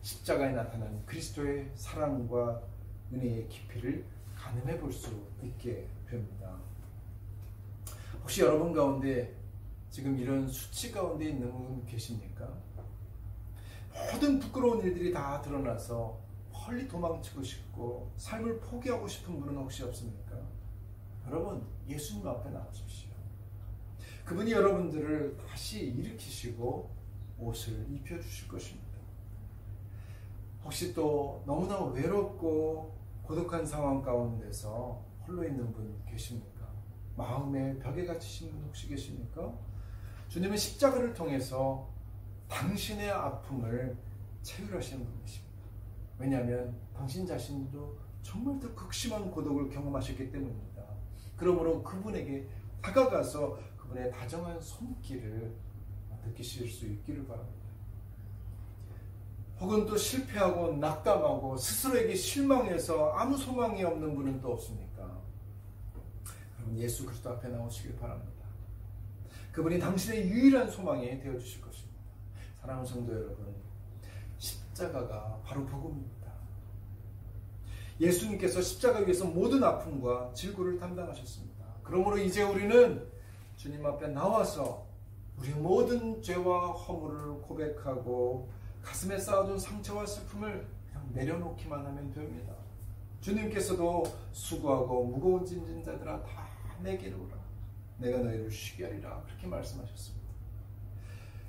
십자가에 나타난 그리스도의 사랑과 은혜의 깊이를 가늠해 볼 수 있게 됩니다. 혹시 여러분 가운데 지금 이런 수치 가운데 있는 분 계십니까? 모든 부끄러운 일들이 다 드러나서 멀리 도망치고 싶고 삶을 포기하고 싶은 분은 혹시 없습니까? 여러분, 예수님 앞에 나오십시오. 그분이 여러분들을 다시 일으키시고 옷을 입혀주실 것입니다. 혹시 또 너무나 외롭고 고독한 상황 가운데서 홀로 있는 분 계십니까? 마음의 벽에 갇히신 분 혹시 계십니까? 주님은 십자가를 통해서 당신의 아픔을 체휼하시는 분이십니다. 왜냐하면 당신 자신도 정말 더 극심한 고독을 경험하셨기 때문입니다. 그러므로 그분에게 다가가서 그분의 다정한 손길을 느끼실 수 있기를 바랍니다. 혹은 또 실패하고 낙담하고 스스로에게 실망해서 아무 소망이 없는 분은 또 없습니까? 그럼 예수 그리스도 앞에 나오시길 바랍니다. 그분이 당신의 유일한 소망이 되어주실 것입니다. 사랑하는 성도 여러분, 십자가가 바로 복음입니다. 예수님께서 십자가 위에서 모든 아픔과 질고를 담당하셨습니다. 그러므로 이제 우리는 주님 앞에 나와서 우리 모든 죄와 허물을 고백하고 가슴에 쌓아둔 상처와 슬픔을 그냥 내려놓기만 하면 됩니다. 주님께서도 수고하고 무거운 짐진 자들아 다 내게로 오라. 내가 너희를 쉬게 하리라. 그렇게 말씀하셨습니다.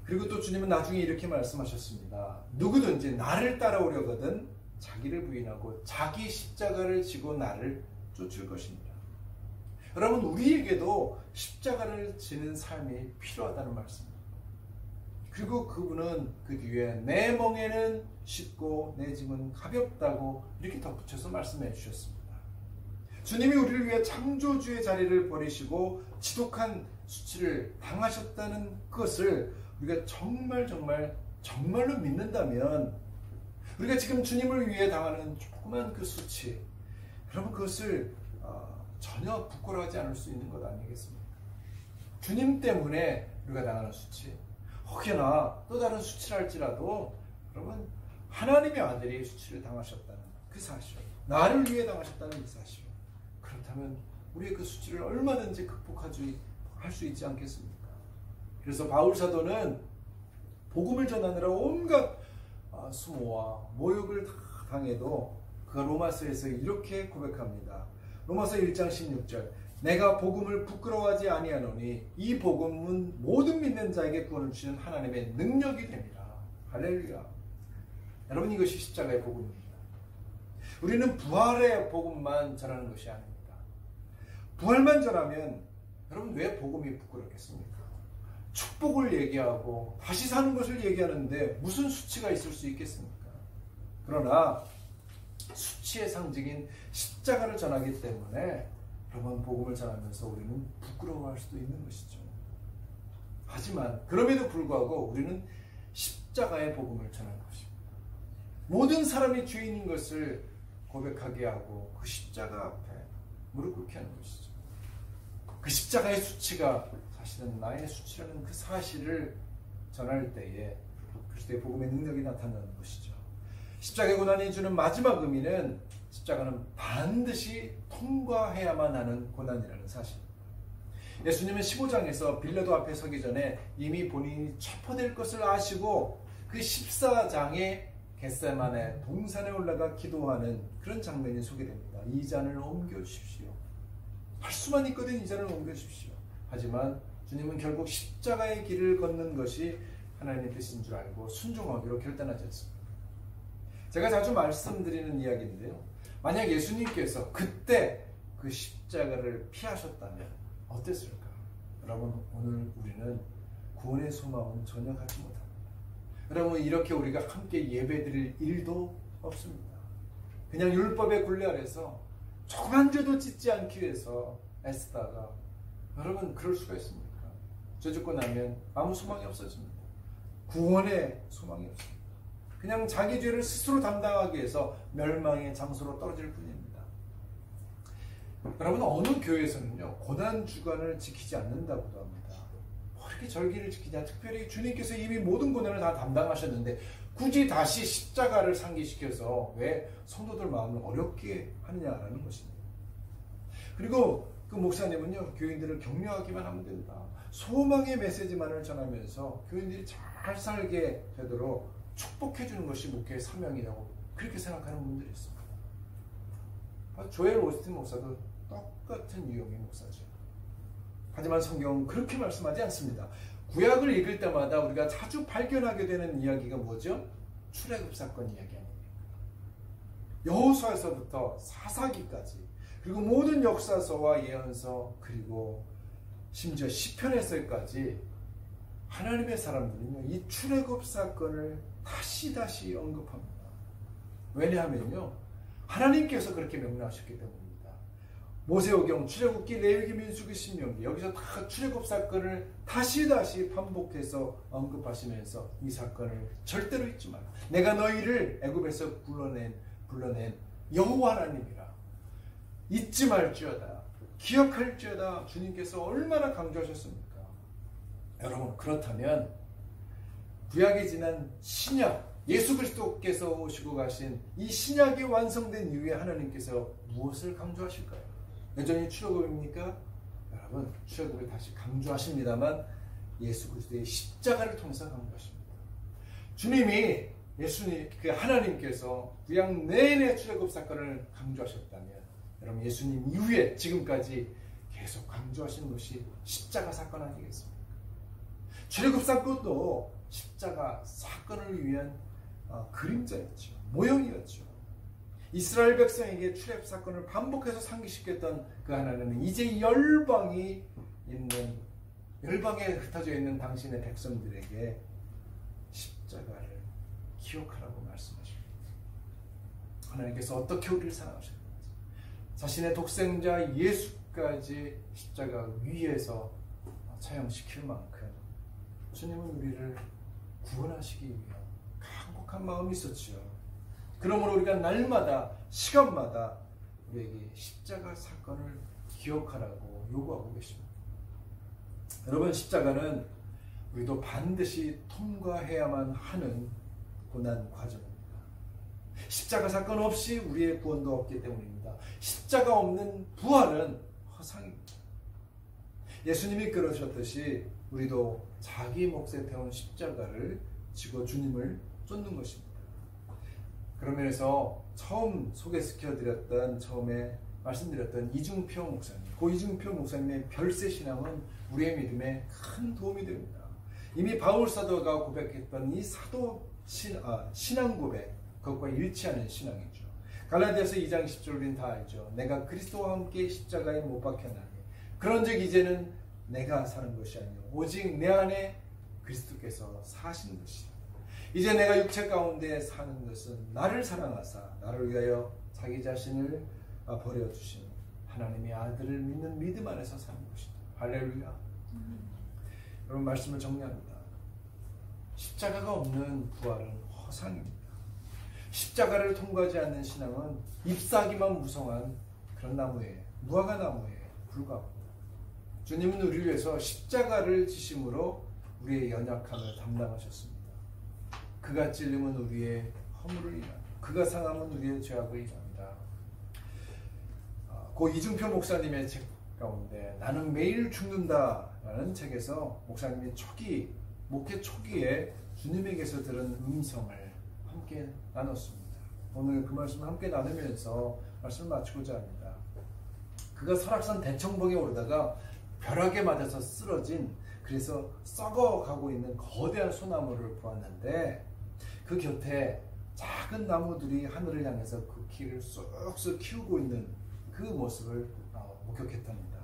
그리고 또 주님은 나중에 이렇게 말씀하셨습니다. 누구든지 나를 따라오려거든 자기를 부인하고 자기 십자가를 지고 나를 쫓을 것입니다. 여러분, 우리에게도 십자가를 지는 삶이 필요하다는 말씀입니다. 그리고 그분은 그 뒤에 내 멍에는 쉽고 내 짐은 가볍다고 이렇게 덧붙여서 말씀해 주셨습니다. 주님이 우리를 위해 창조주의 자리를 버리시고 지독한 수치를 당하셨다는 것을 우리가 정말로 믿는다면, 우리가 지금 주님을 위해 당하는 조그만 그 수치, 여러분 그것을 전혀 부끄러워하지 않을 수 있는 것 아니겠습니까? 주님 때문에 우리가 당하는 수치, 혹여나 또 다른 수치를 할지라도 여러분 하나님의 아들이 수치를 당하셨다는 그 사실, 나를 위해 당하셨다는 이 사실, 그렇다면 우리의 그 수치를 얼마든지 극복할 수 있지 않겠습니까? 그래서 바울 사도는 복음을 전하느라 온갖 수모와 모욕을 다 당해도 그가 로마서에서 이렇게 고백합니다. 로마서 1장 16절, 내가 복음을 부끄러워하지 아니하노니 이 복음은 모든 믿는 자에게 구원을 주시는 하나님의 능력이 됩니다. 할렐루야. 여러분, 이것이 십자가의 복음입니다. 우리는 부활의 복음만 전하는 것이 아닙니다. 부활만 전하면 여러분 왜 복음이 부끄럽겠습니까? 축복을 얘기하고 다시 사는 것을 얘기하는데 무슨 수치가 있을 수 있겠습니까? 그러나 수치의 상징인 십자가를 전하기 때문에 여러분 복음을 전하면서 우리는 부끄러워할 수도 있는 것이죠. 하지만 그럼에도 불구하고 우리는 십자가의 복음을 전하는 것입니다. 모든 사람이 죄인인 것을 고백하게 하고 그 십자가 앞에 무릎 꿇게 하는 것이죠. 그 십자가의 수치가 사실은 나의 수치라는 그 사실을 전할 때에 그리스도의 복음의 능력이 나타나는 것이죠. 십자가의 고난이 주는 마지막 의미는 십자가는 반드시 통과해야만 하는 고난이라는 사실입니다. 예수님은 15장에서 빌라도 앞에 서기 전에 이미 본인이 체포될 것을 아시고 그 14장에 겟세마네 동산에 올라가 기도하는 그런 장면이 소개됩니다. 이 잔을 옮겨주십시오. 할 수만 있거든 이 잔을 옮겨주십시오. 하지만 주님은 결국 십자가의 길을 걷는 것이 하나님의 뜻인 줄 알고 순종하기로 결단하지 않습니다. 제가 자주 말씀드리는 이야기인데요. 만약 예수님께서 그때 그 십자가를 피하셨다면 어땠을까? 여러분, 오늘 우리는 구원의 소망은 전혀 갖지 못합니다. 여러분, 이렇게 우리가 함께 예배드릴 일도 없습니다. 그냥 율법의 굴레 아래서 조그만 죄도 짓지 않기 위해서 애쓰다가 여러분 그럴 수가 있습니까? 죄 짓고 나면 아무 소망이 없어집니다. 구원의 소망이 없습니다. 그냥 자기 죄를 스스로 담당하기 위해서 멸망의 장소로 떨어질 뿐입니다. 여러분, 어느 교회에서는요 고난 주간을 지키지 않는다고도 합니다. 뭐 이렇게 절기를 지키냐, 특별히 주님께서 이미 모든 고난을 다 담당하셨는데 굳이 다시 십자가를 상기시켜서 왜 성도들 마음을 어렵게 하느냐라는 것입니다. 그리고 그 목사님은요, 교인들을 격려하기만 하면 된다. 소망의 메시지만을 전하면서 교인들이 잘 살게 되도록 축복해 주는 것이 목회의 사명이라고 그렇게 생각하는 분들이 있습니다. 조엘 오스틴 목사도 똑같은 유형의 목사죠. 하지만 성경은 그렇게 말씀하지 않습니다. 구약을 읽을 때마다 우리가 자주 발견하게 되는 이야기가 뭐죠? 출애굽 사건 이야기 아닙니까? 여호수아에서부터 사사기까지, 그리고 모든 역사서와 예언서, 그리고 심지어 시편에서까지 하나님의 사람들은요, 이 출애굽 사건을 다시 언급합니다. 왜냐하면요, 하나님께서 그렇게 명령하셨기 때문입니다. 모세오경, 출애굽기, 레위기, 민수기, 신명기, 여기서 다 출애굽 사건을 다시 반복해서 언급하시면서 이 사건을 절대로 잊지 마라. 내가 너희를 애굽에서 불러낸 여호와 하나님이라. 잊지 말지어다, 기억할지어다. 주님께서 얼마나 강조하셨습니까? 여러분, 그렇다면 구약이 지난 신약, 예수 그리스도께서 오시고 가신 이 신약이 완성된 이후에 하나님께서 무엇을 강조하실까요? 여전히 출애굽입니까? 여러분, 출애굽을 다시 강조하십니다만 예수 그리스도의 십자가를 통해서 강조하십니다. 주님이, 그 하나님께서 구약 내내 출애굽 사건을 강조하셨다면, 여러분, 예수님 이후에 지금까지 계속 강조하시는 것이 십자가 사건 아니겠습니까? 출애굽 사건도 십자가 사건을 위한 그림자였죠. 모형이었죠. 이스라엘 백성에게 출애굽 사건을 반복해서 상기시켰던 그 하나님은 이제 열방에 흩어져 있는 당신의 백성들에게 십자가를 기억하라고 말씀하십니다. 하나님께서 어떻게 우리를 사랑하셨는지, 자신의 독생자 예수까지 십자가 위에서 처형시킬 만큼 주님은 우리를 구원하시기 위한 강력한 마음이 있었지요. 그러므로 우리가 날마다, 시간마다 우리에게 십자가 사건을 기억하라고 요구하고 계십니다. 여러분, 십자가는 우리도 반드시 통과해야만 하는 고난 과정입니다. 십자가 사건 없이 우리의 구원도 없기 때문입니다. 십자가 없는 부활은 허상입니다. 예수님이 그러셨듯이 우리도 자기 몫에 태운 십자가를 지고 주님을 쫓는 것입니다. 그런 면에서 처음에 말씀드렸던 이중표 목사님, 그 이중표 목사님의 별세 신앙은 우리의 믿음에 큰 도움이 됩니다. 이미 바울 사도가 고백했던 이 신앙 고백, 그것과 일치하는 신앙이죠. 갈라디아서 2장 10절 우리는 다 알죠. 내가 그리스도와 함께 십자가에 못 박혔나니 그런즉 이제는 내가 사는 것이 아니요 오직 내 안에 그리스도께서 사시는 것이다. 이제 내가 육체 가운데 사는 것은 나를 사랑하사 나를 위하여 자기 자신을 버려주신 하나님의 아들을 믿는 믿음 안에서 사는 것이다. 할렐루야. 여러분, 말씀을 정리합니다. 십자가가 없는 부활은 허상입니다. 십자가를 통과하지 않는 신앙은 잎사귀만 무성한 그런 나무에, 무화과 나무에 불과합니다. 주님은 우리를 위해서 십자가를 지심으로 우리의 연약함을 담당하셨습니다. 그가 찔림은 우리의 허물을 인합니다. 그가 상함은 우리의 죄악을 인합니다. 고 이중표 목사님의 책 가운데 나는 매일 죽는다라는 책에서 목사님이 목회 초기에 주님에게서 들은 음성을 함께 나눴습니다. 오늘 그 말씀을 함께 나누면서 말씀을 마치고자 합니다. 그가 설악산 대청봉에 오르다가 벼락에 맞아서 쓰러진, 그래서 썩어가고 있는 거대한 소나무를 보았는데 그 곁에 작은 나무들이 하늘을 향해서 그 키를 쑥쑥 키우고 있는 그 모습을 목격했답니다.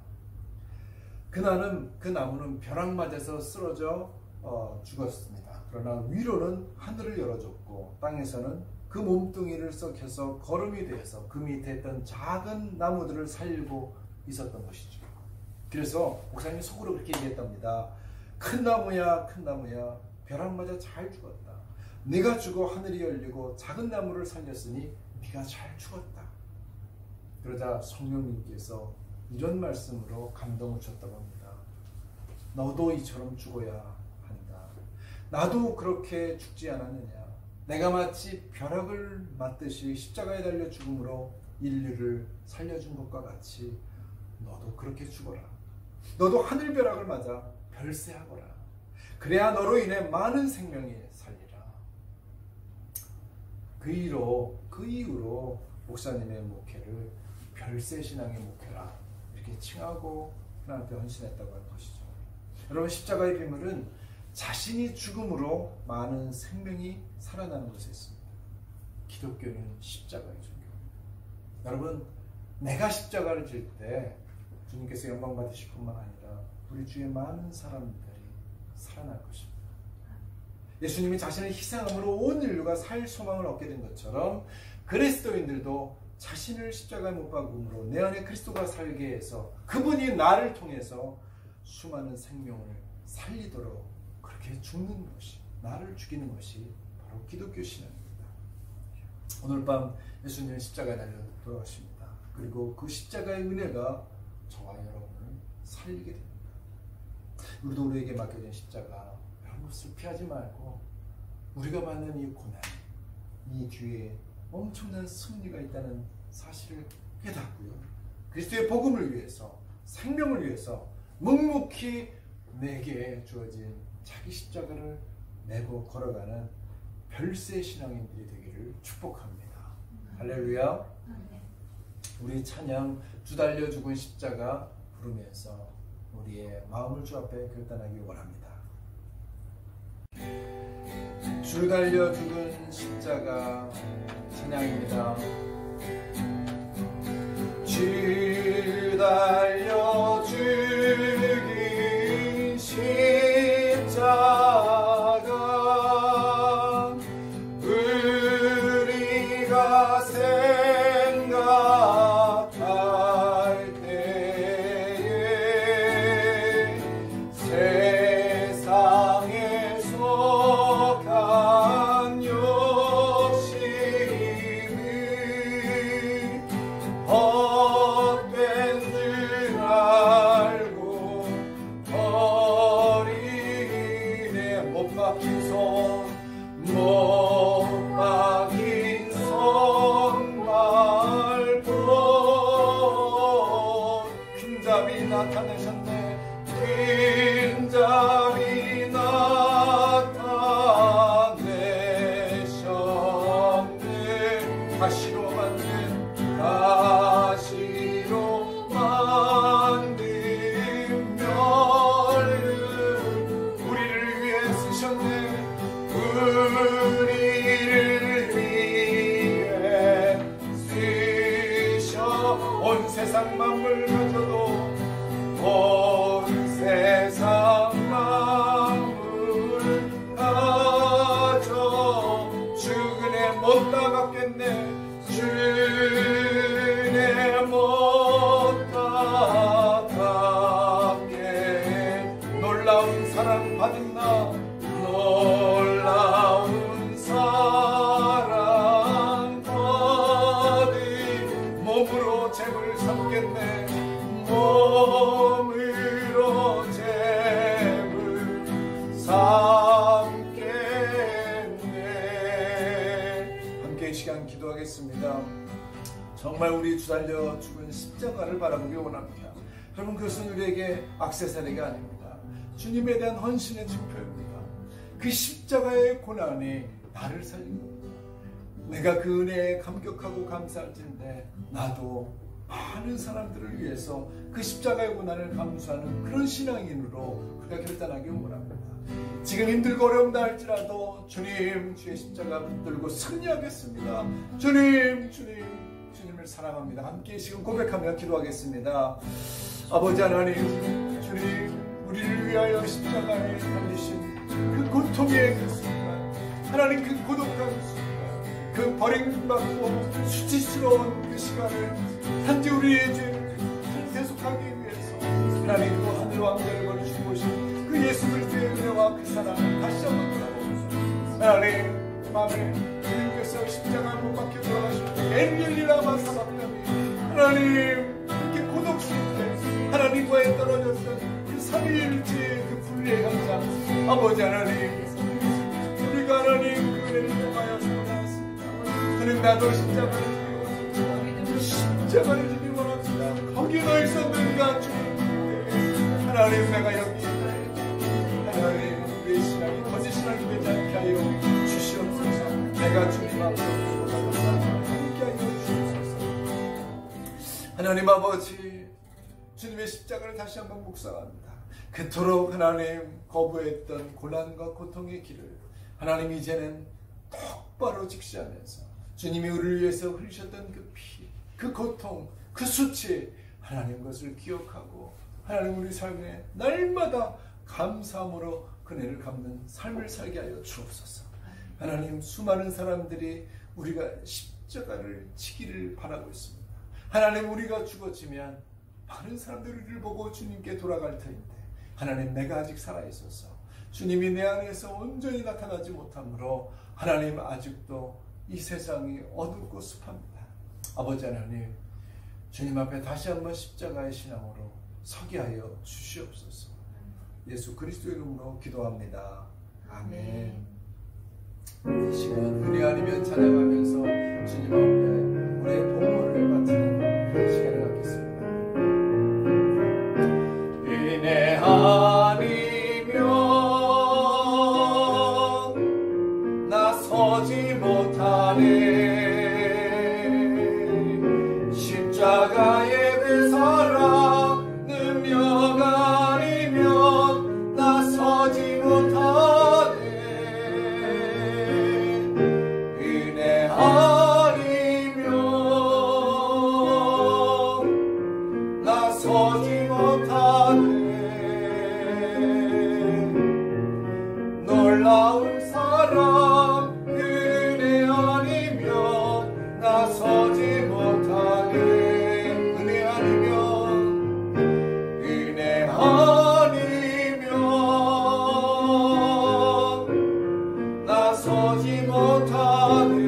그날은 그 나무는 벼락 맞아서 쓰러져 죽었습니다. 그러나 위로는 하늘을 열어줬고 땅에서는 그 몸뚱이를 썩혀서 거름이 되어서 그 밑에 있던 작은 나무들을 살리고 있었던 것이죠. 그래서 목사님이 속으로 그렇게 얘기했답니다. 큰 나무야, 큰 나무야, 벼락 맞아 잘 죽었다. 네가 죽어 하늘이 열리고 작은 나무를 살렸으니 네가 잘 죽었다. 그러자 성령님께서 이런 말씀으로 감동을 줬다고 합니다. 너도 이처럼 죽어야 한다. 나도 그렇게 죽지 않았느냐. 내가 마치 벼락을 맞듯이 십자가에 달려 죽음으로 인류를 살려준 것과 같이 너도 그렇게 죽어라. 너도 하늘벼락을 맞아 별세하거라. 그래야 너로 인해 많은 생명이 살리라. 그 이후로 목사님의 목회를 별세신앙의 목회라 이렇게 칭하고 하나님 앞에 헌신했다고 하는 것이죠. 여러분, 십자가의 비밀은 자신이 죽음으로 많은 생명이 살아나는 것에 있습니다. 기독교는 십자가의 종교입니다. 여러분, 내가 십자가를 질 때 주님께서 영광 받으실 뿐만 아니라 우리 주위에 많은 사람들이 살아날 것입니다. 예수님이 자신의 희생함으로 온 인류가 살 소망을 얻게 된 것처럼 그리스도인들도 자신을 십자가에 못 박음으로 내 안에 그리스도가 살게 해서 그분이 나를 통해서 수많은 생명을 살리도록 그렇게 죽는 것이, 나를 죽이는 것이 바로 기독교 신앙입니다. 오늘 밤 예수님은 십자가에 달려 돌아가십니다. 그리고 그 십자가의 은혜가 저와 여러분을 살리게 됩니다. 우리도 우리에게 맡겨진 십자가, 여러분 슬피하지 말고 우리가 받는 이 고난, 이 뒤에 엄청난 승리가 있다는 사실을 깨닫고요. 그리스도의 복음을 위해서, 생명을 위해서 묵묵히 내게 주어진 자기 십자가를 메고 걸어가는 별세 신앙인들이 되기를 축복합니다. 할렐루야. 우리 찬양 주 달려 죽은 십자가 부르면서 우리의 마음을 주 앞에 결단하기 원합니다. 주 달려 죽은 십자가 찬양입니다. 주 달려 죽은 십자가 우리가 생각할 때에 세상에 속한 욕심이 헛된 줄 알고 버리네. 못 박힌 손 말고 빈잡이 나타내셨네. 빈잡이 나타내셨네. 가시로 만든 멸류 우리를 위해 쓰셨네. 우리를 위해 쓰셔. 온 세상 만물 가져도 온 세상 만물 가져 주근에 못 따갑겠네. 주네 못 따갑게. 놀라운 사랑 받은 나, 놀라운 사랑 받은 몸으로 잽을 삼겠네. 몸으로 잽을 삼겠네. 함께 이 시간 기도하겠습니다. 정말 우리 주 달려 죽은 십자가를 바라보기 원합니다. 여러분, 그것은 우리에게 액세서리가 아닙니다. 주님에 대한 헌신의 증표입니다. 그 십자가의 고난이 나를 살린 겁니다. 내가 그 은혜에 감격하고 감사할진데 나도 많은 사람들을 위해서 그 십자가의 고난을 감수하는 그런 신앙인으로 우리가 결단하기 원합니다. 지금 힘들고 어려움다 할지라도 주님, 주의 십자가 붙들고 승리하겠습니다. 주님, 주님을 사랑합니다. 함께 지금 고백하며 기도하겠습니다. 아버지 하나님, 주님, 우리를 위하여 십자가에 달리신 그 고통의 그 순간, 하나님 그 고독한 순간, 그 버림받고 수치스러운 그 시간을 단지 우리의 죄를 대속하기 위해서 하나님 그 하늘 왕자를 버리시고 오신 그 예수 그리스도의 은혜와 그 사랑을 다시 한번 돌아봅니다. 하나님, 밤에 주님께서 십자가에 못 박혀 돌아가실 때 엘리엘리라마 사박다니 하나님 그렇게 고독스럽게 하나님과의 떨어졌던 그 삼위일체의 그 분리의 감상, 아버지 하나님, 우리가 하나님 그 은혜를 통하여 나도 십자가를 주님 십자가를 주님 원합니다. 거기 너 있었는가 주님. 하나님 내가 여기 하나님 우리의 신앙이 거짓 신앙이 되지 않게 하여 주시옵소서. 내가 주님 앞으로 함께 하여 주시옵소서. 하나님 아버지 주님의 십자가를 다시 한번 묵상합니다. 그토록 하나님 거부했던 고난과 고통의 길을 하나님 이제는 똑바로 직시하면서 주님이 우리를 위해서 흘리셨던 그 피, 그 고통, 그 수치 하나님 것을 기억하고 하나님 우리 삶에 날마다 감사함으로 그네를 갚는 삶을 살게 하여 주옵소서. 하나님 수많은 사람들이 우리가 십자가를 지기를 바라고 있습니다. 하나님 우리가 죽어지면 많은 사람들이 우리를 보고 주님께 돌아갈 터인데 하나님 내가 아직 살아있어서 주님이 내 안에서 온전히 나타나지 못하므로 하나님 아직도 이 세상이 어둡고 습합니다. 아버지 하나님 주님 앞에 다시 한번 십자가의 신앙으로 서게 하여 주시옵소서. 예수 그리스도의 이름으로 기도합니다. 아멘. 이 시간 은혜 아니면 찬양하면서 주님 앞에 우리의 복물을 바치는 시간을 갖겠습니다. 은혜 아니면 나 서지 못하네. 십자가의 그 사랑 능력 아니면 나 서지 못하네. 은혜 아니면 나 서지 못하네. 놀라운 사랑 은혜 아니면 나 서지 못하네. 은혜 아니면 은혜 아니면 나 서지 못하네.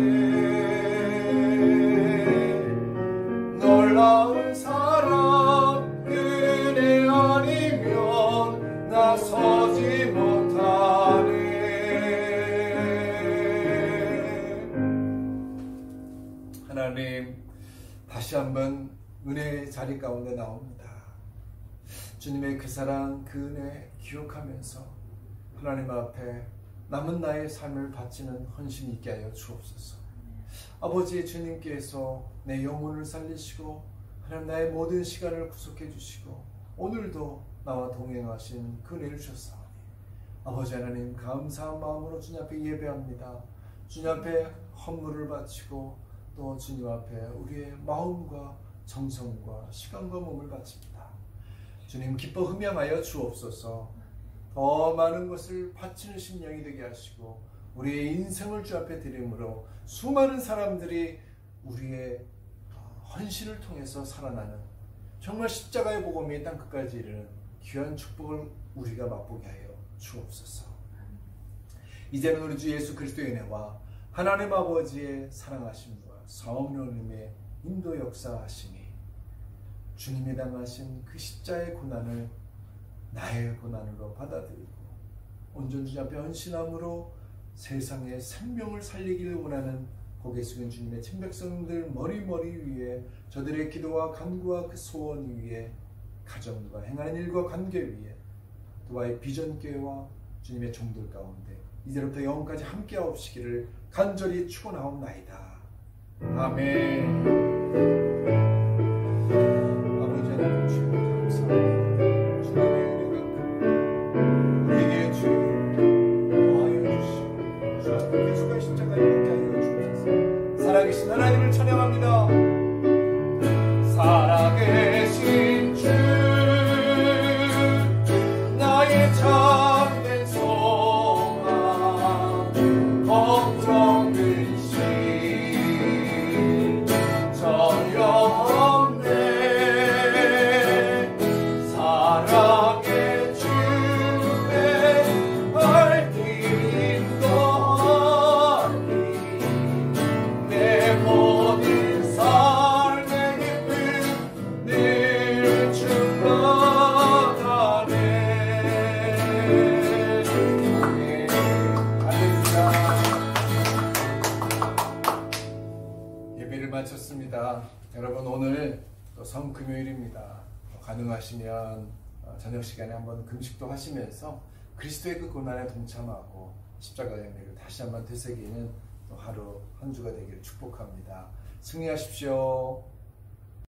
놀라운 사랑 은혜 아니면 나 서지 못하네. 하나님 다시 한번 은혜의 자리 가운데 나옵니다. 주님의 그 사랑 그 은혜 기억하면서 하나님 앞에 남은 나의 삶을 바치는 헌신이 있게 하여 주옵소서. 아버지 주님께서 내 영혼을 살리시고 하나님 나의 모든 시간을 구속해 주시고 오늘도 나와 동행하신 그 은혜를 주셨사오니 아버지 하나님 감사한 마음으로 주님 앞에 예배합니다. 주님 앞에 헌물을 바치고 또 주님 앞에 우리의 마음과 정성과 시간과 몸을 바칩니다. 주님 기뻐 흠양하여 주옵소서. 더 많은 것을 바치는 심령이 되게 하시고 우리의 인생을 주 앞에 드림으로 수많은 사람들이 우리의 헌신을 통해서 살아나는 정말 십자가의 복음이 땅끝까지 이르는 귀한 축복을 우리가 맛보게 하여 주옵소서. 이제는 우리 주 예수 그리스도의 은혜와 하나님 아버지의 사랑하심과 성령님의 인도 역사하심이 주님이 당하신 그 십자의 고난을 나의 고난으로 받아들이고 온전히 주님 앞에 헌신함으로 세상의 생명을 살리기를 원하는 고개 숙인 주님의 친백성들 머리 위에 저들의 기도와 간구와 그 소원 위에 가정과 행하는 일과 관계 위에 또한 비전교회와 주님의 종들 가운데 이제부터 영원까지 함께하옵시기를 간절히 축원하옵나이다. 아멘. 아버지 하나님 주님 감사합니다. 주님의 은혜가 우리에게 주 도하여 주시고 주 앞에 예수가 십자가에 묻게 하여 주옵소서. 살아계신 하나님을 찬양합니다. 살아계신 주 나의 참된 소망 걱정 근심 전혀 금요일입니다. 가능하시면 저녁 시간에 한번 금식도 하시면서 그리스도의 그 고난에 동참하고 십자가의 의미를 다시 한번 되새기는 또 하루 한 주가 되기를 축복합니다. 승리하십시오.